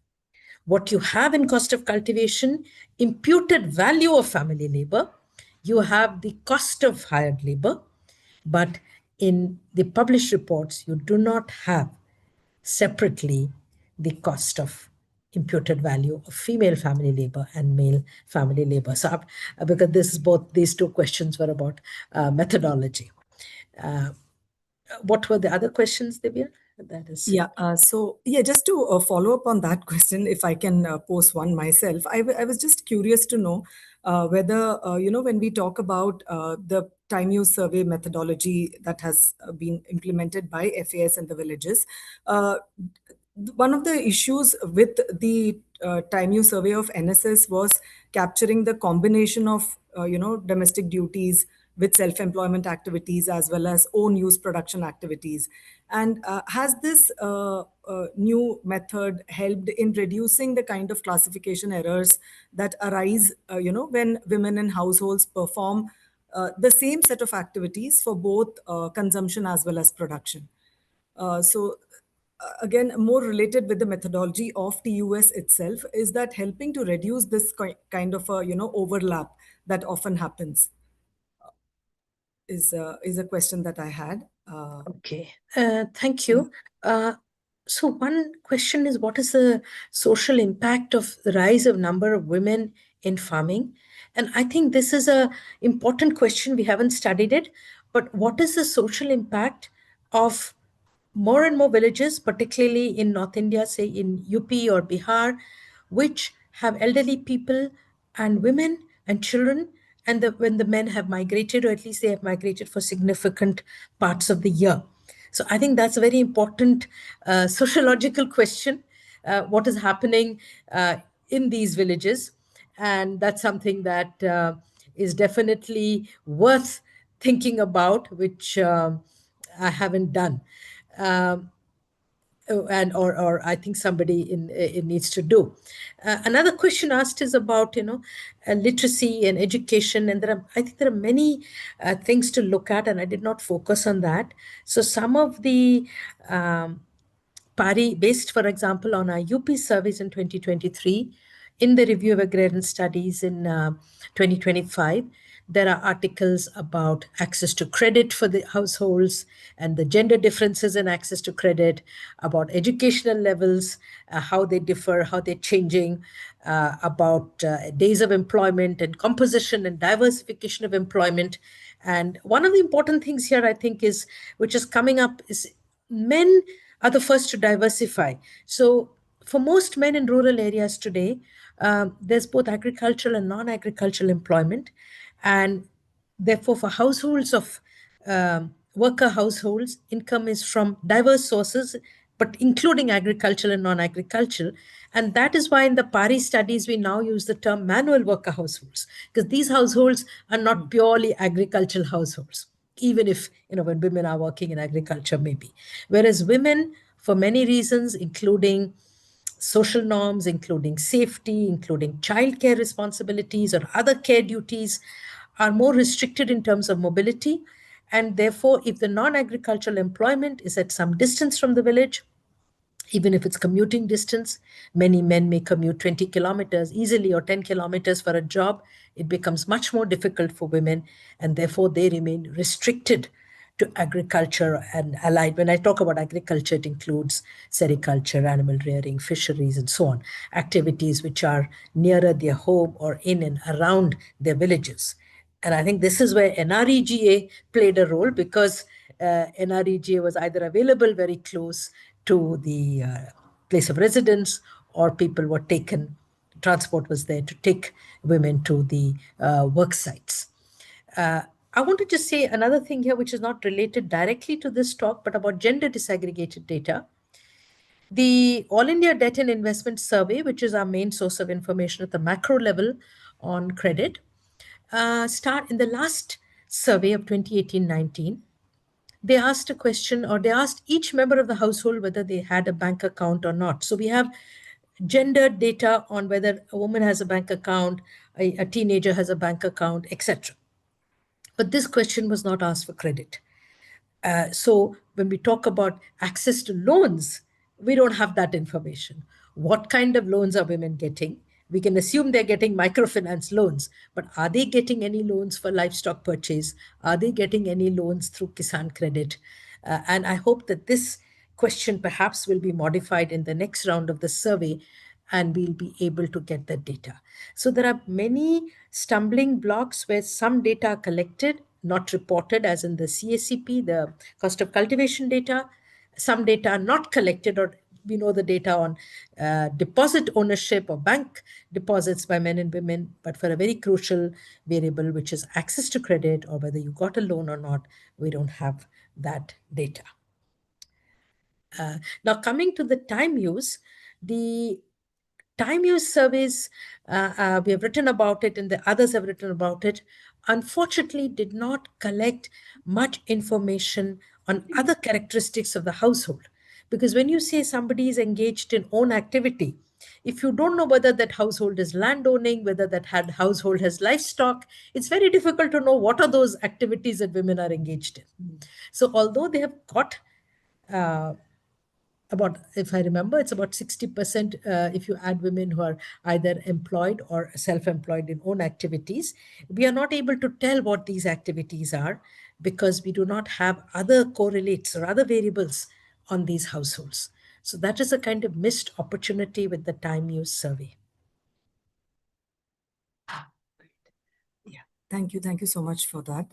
S4: What you have in cost of cultivation, imputed value of family labor, you have the cost of hired labor, but in the published reports, you do not have separately the cost of imputed value of female family labor and male family labor. So, because these two questions were about methodology. What were the other questions, Divya? That is.
S1: Yeah, just to follow up on that question, if I can pose one myself, I was just curious to know whether, when we talk about the time use survey methodology that has been implemented by FAS in the villages, one of the issues with the time use survey of NSS was capturing the combination of domestic duties with self-employment activities as well as own use production activities. And has this new method helped in reducing the kind of classification errors that arise, when women in households perform the same set of activities for both consumption as well as production? Again, more related with the methodology of TUS itself, is that helping to reduce this kind of overlap that often happens? Is a question that I had.
S4: Okay, thank you. So one question is, what is the social impact of the rise of number of women in farming? And I think this is a important question. We haven't studied it, but what is the social impact of more and more villages, particularly in North India, say in UP or Bihar, which have elderly people and women and children, and when the men have migrated, or at least they have migrated for significant parts of the year. So I think that's a very important sociological question. What is happening in these villages? And that's something that is definitely worth thinking about, which I haven't done. Or I think somebody it needs to do. Another question asked is about literacy and education, and I think there are many things to look at, and I did not focus on that. So some of the based, for example, on our UP surveys in 2023, in the review of agrarian studies in 2025, there are articles about access to credit for the households and the gender differences in access to credit, about educational levels, how they differ, how they're changing, about days of employment and composition and diversification of employment. And one of the important things here, I think, which is coming up, is men are the first to diversify. So for most men in rural areas today, there's both agricultural and non-agricultural employment. And therefore, for households of worker households, income is from diverse sources, but including agricultural and non-agricultural. And that is why in the PARI studies, we now use the term manual worker households, because these households are not purely agricultural households, even if, when women are working in agriculture, maybe. Whereas women, for many reasons, including social norms, including safety, including childcare responsibilities or other care duties, are more restricted in terms of mobility. And therefore, if the non-agricultural employment is at some distance from the village, even if it's commuting distance, many men may commute 20 kilometers easily or 10 kilometers for a job. It becomes much more difficult for women, and therefore they remain restricted to agriculture and allied. When I talk about agriculture, it includes sericulture, animal rearing, fisheries, and so on, activities which are nearer their home or in and around their villages. And I think this is where NREGA played a role, because NREGA was either available very close to the place of residence, or people were taken, transport was there to take women to the work sites. I want to just say another thing here, which is not related directly to this talk, but about gender disaggregated data. The All India Debt and Investment Survey, which is our main source of information at the macro level on credit, start in the last survey of 2018-19. They asked a question, or they asked each member of the household whether they had a bank account or not. So we have gender data on whether a woman has a bank account, a teenager has a bank account, etc. But this question was not asked for credit. So when we talk about access to loans, we don't have that information. What kind of loans are women getting? We can assume they're getting microfinance loans, but are they getting any loans for livestock purchase? Are they getting any loans through Kisan Credit? And I hope that this question perhaps will be modified in the next round of the survey, and we'll be able to get that data. So there are many stumbling blocks where some data are collected, not reported, as in the CACP, the cost of cultivation data. Some data are not collected, or we know the data on deposit ownership or bank deposits by men and women, but for a very crucial variable, which is access to credit or whether you got a loan or not, we don't have that data. Now, coming to the time use, the time use surveys, we have written about it and the others have written about it, unfortunately did not collect much information on other characteristics of the household. Because when you say somebody is engaged in own activity, if you don't know whether that household is landowning, whether that household has livestock, it's very difficult to know what are those activities that women are engaged in. So although they have got about, if I remember, it's about 60% if you add women who are either employed or self-employed in own activities. We are not able to tell what these activities are because we do not have other correlates or other variables on these households. So that is a kind of missed opportunity with the time use survey.
S1: Thank you. Thank you so much for that.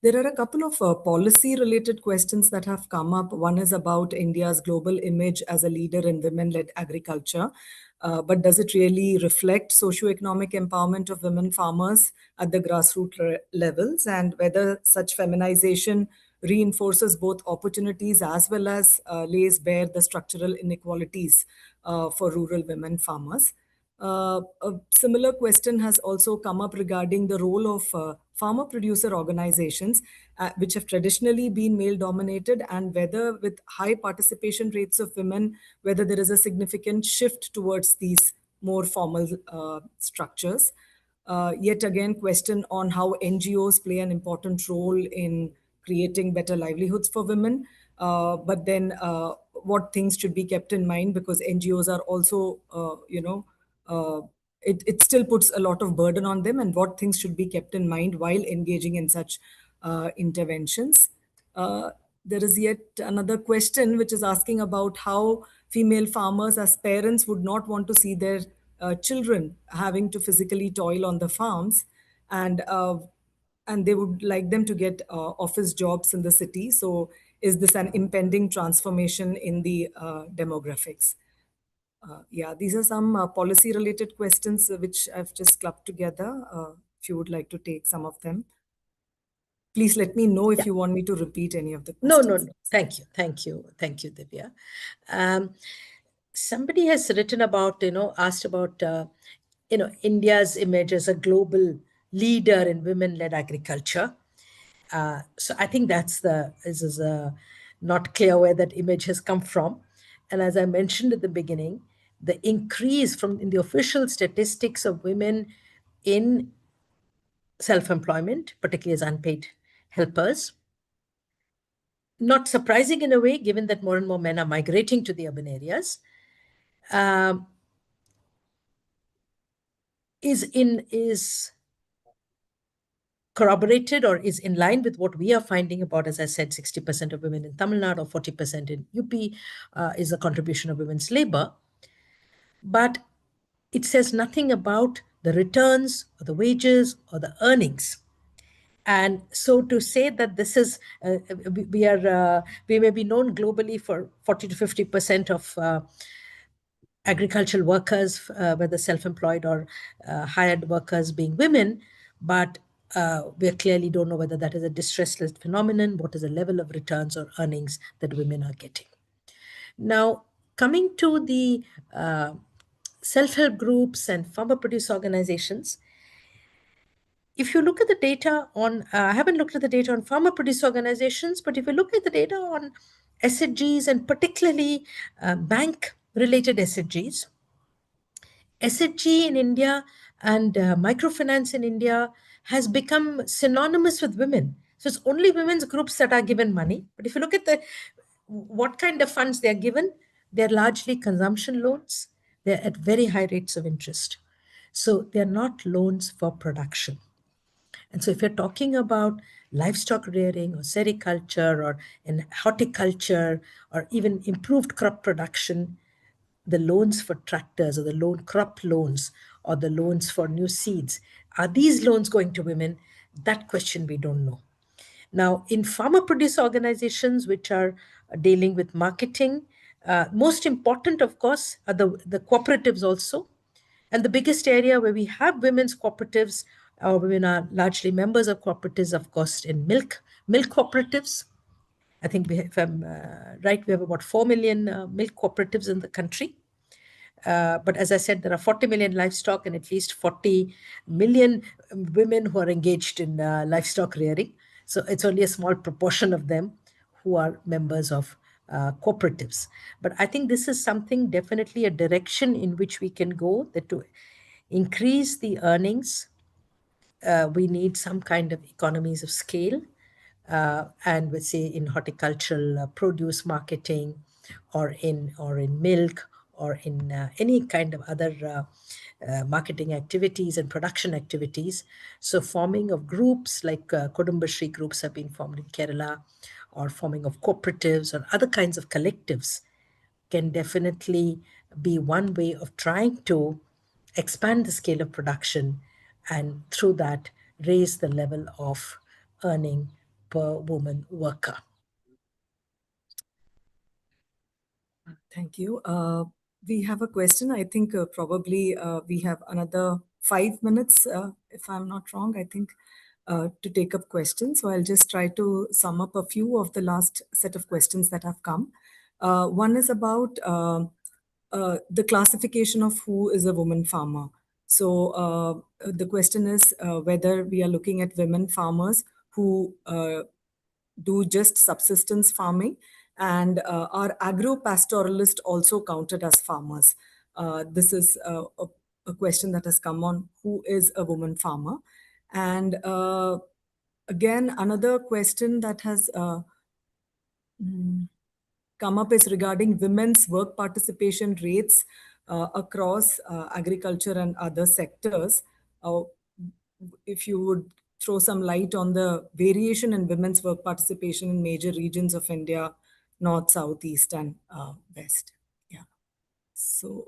S1: There are a couple of policy-related questions that have come up. One is about India's global image as a leader in women-led agriculture. But does it really reflect socioeconomic empowerment of women farmers at the grassroots levels, and whether such feminization reinforces both opportunities as well as lays bare the structural inequalities for rural women farmers? A similar question has also come up regarding the role of farmer producer organizations, which have traditionally been male dominated, and whether with high participation rates of women, whether there is a significant shift towards these more formal structures. Yet again, question on how NGOs play an important role in creating better livelihoods for women. But then what things should be kept in mind, because NGOs are also, it still puts a lot of burden on them, and what things should be kept in mind while engaging in such interventions. There is yet another question which is asking about how female farmers as parents would not want to see their children having to physically toil on the farms, and they would like them to get office jobs in the city. So is this an impending transformation in the demographics? Yeah, these are some policy-related questions which I've just clubbed together. If you would like to take some of them, please let me know if you want me to repeat any of the
S4: No,
S1: questions.
S4: no. Thank you. Thank you. Thank you, Divya. Somebody has written about, asked about, India's image as a global leader in women-led agriculture. So I think this is not clear where that image has come from. And as I mentioned at the beginning, the increase in the official statistics of women in self-employment, particularly as unpaid helpers, not surprising in a way, given that more and more men are migrating to the urban areas, is corroborated or is in line with what we are finding about, as I said, 60% of women in Tamil Nadu or 40% in UP is a contribution of women's labor. But it says nothing about the returns or the wages or the earnings. And so to say that this is, we may be known globally for 40 to 50% of agricultural workers, whether self-employed or hired workers being women, but we clearly don't know whether that is a distress-led phenomenon, what is the level of returns or earnings that women are getting. Now, coming to the self-help groups and farmer produce organizations, if you look at the data on, I haven't looked at the data on farmer produce organizations, but if you look at the data on SHGs and particularly bank-related SHGs, SHG in India and microfinance in India has become synonymous with women. So it's only women's groups that are given money. But if you look at what kind of funds they're given, they're largely consumption loans. They're at very high rates of interest. So they're not loans for production. And so if you're talking about livestock rearing or sericulture or in horticulture or even improved crop production, the loans for tractors or the crop loans or the loans for new seeds, are these loans going to women? That question we don't know. Now, in farmer produce organizations which are dealing with marketing, most important, of course, are the cooperatives also. And the biggest area where we have women's cooperatives, or women are largely members of cooperatives, of course, in milk cooperatives. I think if I'm right, we have about 4 million milk cooperatives in the country. But as I said, there are 40 million livestock and at least 40 million women who are engaged in livestock rearing. So it's only a small proportion of them who are members of cooperatives. But I think this is something, definitely a direction in which we can go, that to increase the earnings, we need some kind of economies of scale. And we say in horticultural produce marketing, or in milk, or in any kind of other marketing activities and production activities. So forming of groups like Kudumbashree groups have been formed in Kerala, or forming of cooperatives or other kinds of collectives can definitely be one way of trying to expand the scale of production, and through that raise the level of earning per woman worker.
S1: Thank you. We have a question. I think probably we have another 5 minutes, if I'm not wrong, I think, to take up questions. So I'll just try to sum up a few of the last set of questions that have come. One is about the classification of who is a woman farmer. So the question is whether we are looking at women farmers who do just subsistence farming, and are agro-pastoralists also counted as farmers? This is a question that has come on who is a woman farmer. And again, another question that has come up is regarding women's work participation rates across agriculture and other sectors. If you would throw some light on the variation in women's work participation in major regions of India, north, south, east, and west. Yeah. So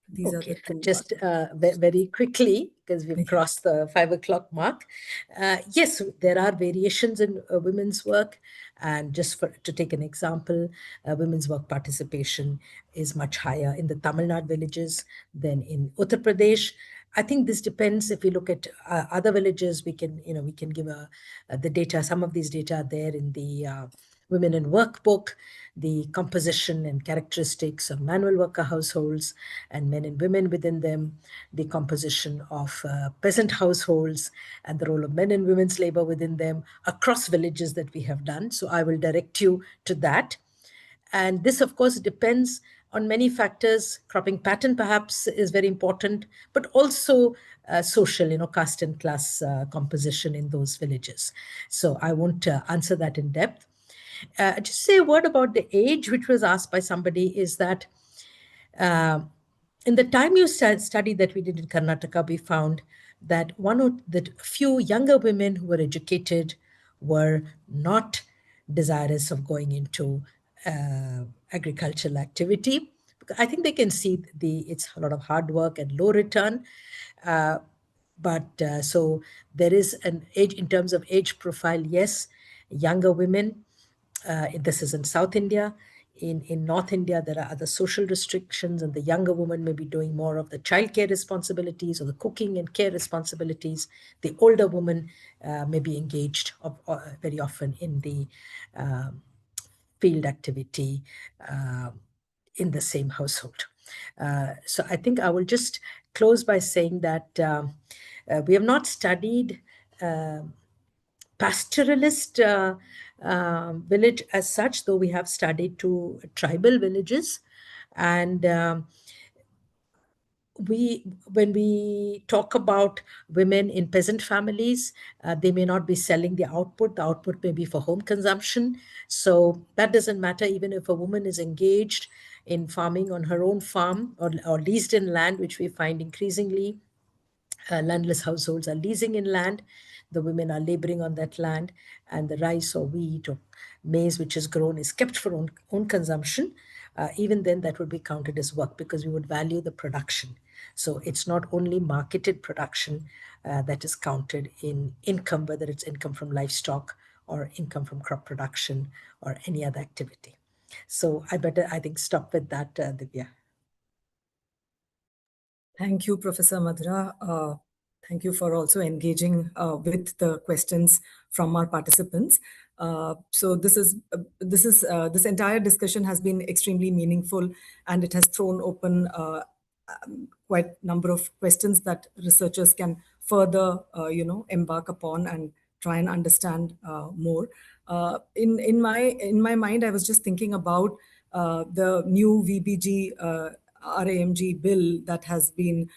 S1: these are the two.
S4: Just very quickly, because we've crossed the 5 o'clock mark. Yes, there are variations in women's work. And just to take an example, women's work participation is much higher in the Tamil Nadu villages than in Uttar Pradesh. I think this depends. If we look at other villages, we can give the data. Some of these data are there in the Women in Workbook, the composition and characteristics of manual worker households and men and women within them, the composition of peasant households and the role of men and women's labor within them across villages that we have done. So I will direct you to that. And this, of course, depends on many factors. Cropping pattern perhaps is very important, but also social, caste and class composition in those villages. So I won't answer that in depth. Just say a word about the age, which was asked by somebody, is that in the time use study that we did in Karnataka, we found that one of the few younger women who were educated were not desirous of going into agricultural activity. I think they can see it's a lot of hard work and low return. So there is an age, in terms of age profile, yes, younger women. This is in South India. In North India, there are other social restrictions, and the younger woman may be doing more of the childcare responsibilities or the cooking and care responsibilities. The older woman may be engaged very often in the field activity in the same household. So I think I will just close by saying that we have not studied pastoralist village as such, though we have studied two tribal villages. And when we talk about women in peasant families, they may not be selling the output may be for home consumption. So that doesn't matter. Even if a woman is engaged in farming on her own farm, or leased in land, which we find increasingly, landless households are leasing in land. The women are laboring on that land, and the rice or wheat or maize which is grown is kept for own consumption. Even then, that would be counted as work, because we would value the production. So it's not only marketed production that is counted in income, whether it's income from livestock or income from crop production or any other activity. So I think, stop with that, Divya.
S1: Thank you, Professor Madhura. Thank you for also engaging with the questions from our participants. So this entire discussion has been extremely meaningful, and it has thrown open quite number of questions that researchers can further, embark upon and try and understand more. In my mind, I was just thinking about the new VBG RAMG bill that has been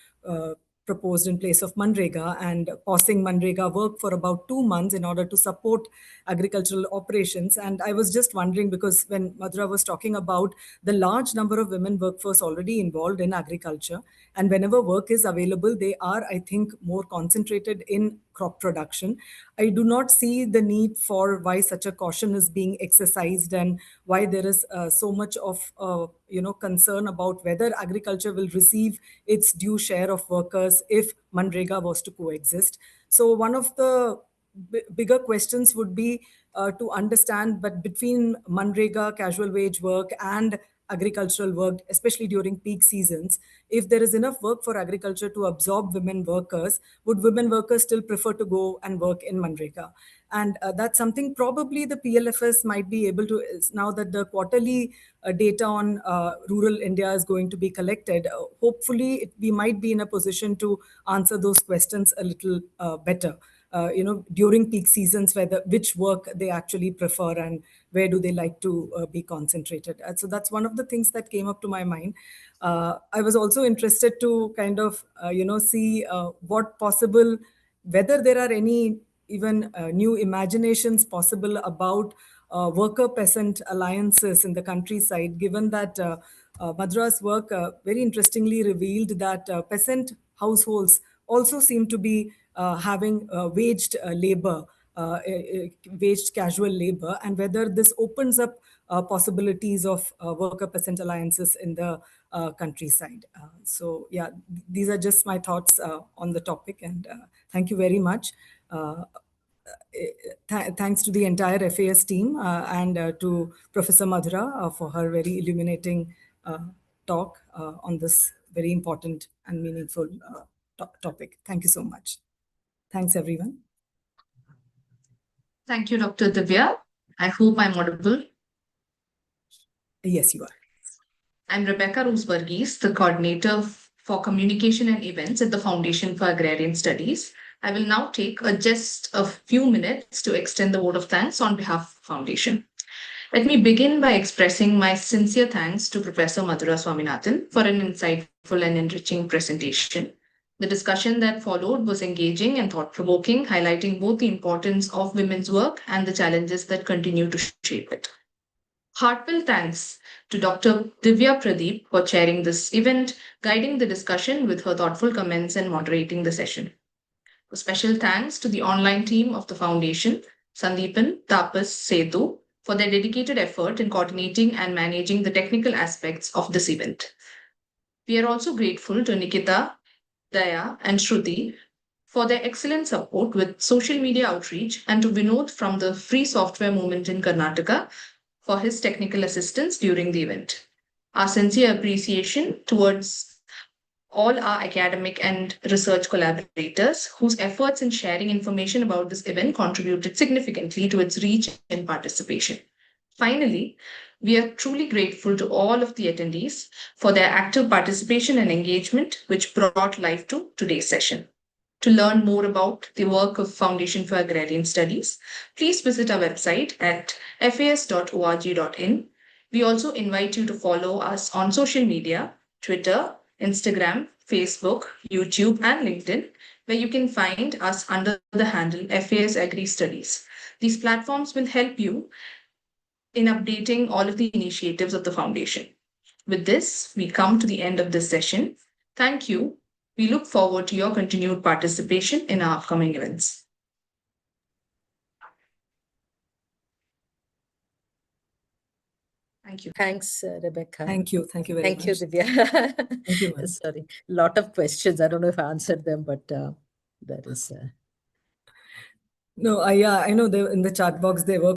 S1: proposed in place of Manrega, and pausing Manrega work for about 2 months in order to support agricultural operations. And I was just wondering, because when Madhura was talking about the large number of women workforce already involved in agriculture, and whenever work is available, they are, I think, more concentrated in crop production. I do not see the need for why such a caution is being exercised, and why there is so much of concern about whether agriculture will receive its due share of workers if Manrega was to coexist. So one of the bigger questions would be to understand, but between Manrega, casual wage work, and agricultural work, especially during peak seasons, if there is enough work for agriculture to absorb women workers, would women workers still prefer to go and work in Manrega? And that's something probably the PLFS might be able to, now that the quarterly data on rural India is going to be collected. Hopefully, we might be in a position to answer those questions a little better. During peak seasons, which work they actually prefer and where do they like to be concentrated. So that's one of the things that came up to my mind. I was also interested to kind of, see what possible, whether there are any even new imaginations possible about worker-peasant alliances in the countryside, given that Madhura's work very interestingly revealed that peasant households also seem to be having waged labor, waged casual labor, and whether this opens up possibilities of worker-peasant alliances in the countryside. So yeah, these are just my thoughts on the topic, and thank you very much. Thanks to the entire FAS team and to Professor Madhura for her very illuminating talk on this very important and meaningful topic. Thank you so much. Thanks, everyone.
S2: Thank you, Dr. Divya. I hope I'm audible.
S1: Yes, you are.
S2: I'm Rebecca Roos-Varghese, the coordinator for communication and events at the Foundation for Agrarian Studies. I will now take just a few minutes to extend the vote of thanks on behalf of the Foundation. Let me begin by expressing my sincere thanks to Professor Madhura Swaminathan for an insightful and enriching presentation. The discussion that followed was engaging and thought-provoking, highlighting both the importance of women's work and the challenges that continue to shape it. Heartfelt thanks to Dr. Divya Pradeep for chairing this event, guiding the discussion with her thoughtful comments and moderating the session. A special thanks to the online team of the Foundation, Sandeepan, Tapas, Setu, for their dedicated effort in coordinating and managing the technical aspects of this event. We are also grateful to Nikita, Daya, and Shruti for their excellent support with social media outreach, and to Vinod from the Free Software Movement in Karnataka for his technical assistance during the event. Our sincere appreciation towards all our academic and research collaborators whose efforts in sharing information about this event contributed significantly to its reach and participation. Finally, we are truly grateful to all of the attendees for their active participation and engagement, which brought life to today's session. To learn more about the work of Foundation for Agrarian Studies, please visit our website at fas.org.in. We also invite you to follow us on social media, Twitter, Instagram, Facebook, YouTube, and LinkedIn, where you can find us under the handle FAS Agri Studies. These platforms will help you in updating all of the initiatives of the Foundation. With this, we come to the end of this session. Thank you. We look forward to your continued participation in our upcoming events. Thank you.
S4: Thanks, Rebecca.
S1: Thank you. Thank you very much.
S4: Thank you, Divya.
S1: Thank you, ma'am.
S4: Sorry, a lot of questions. I don't know if I answered them, but that is.
S1: No, I know in the chat box there were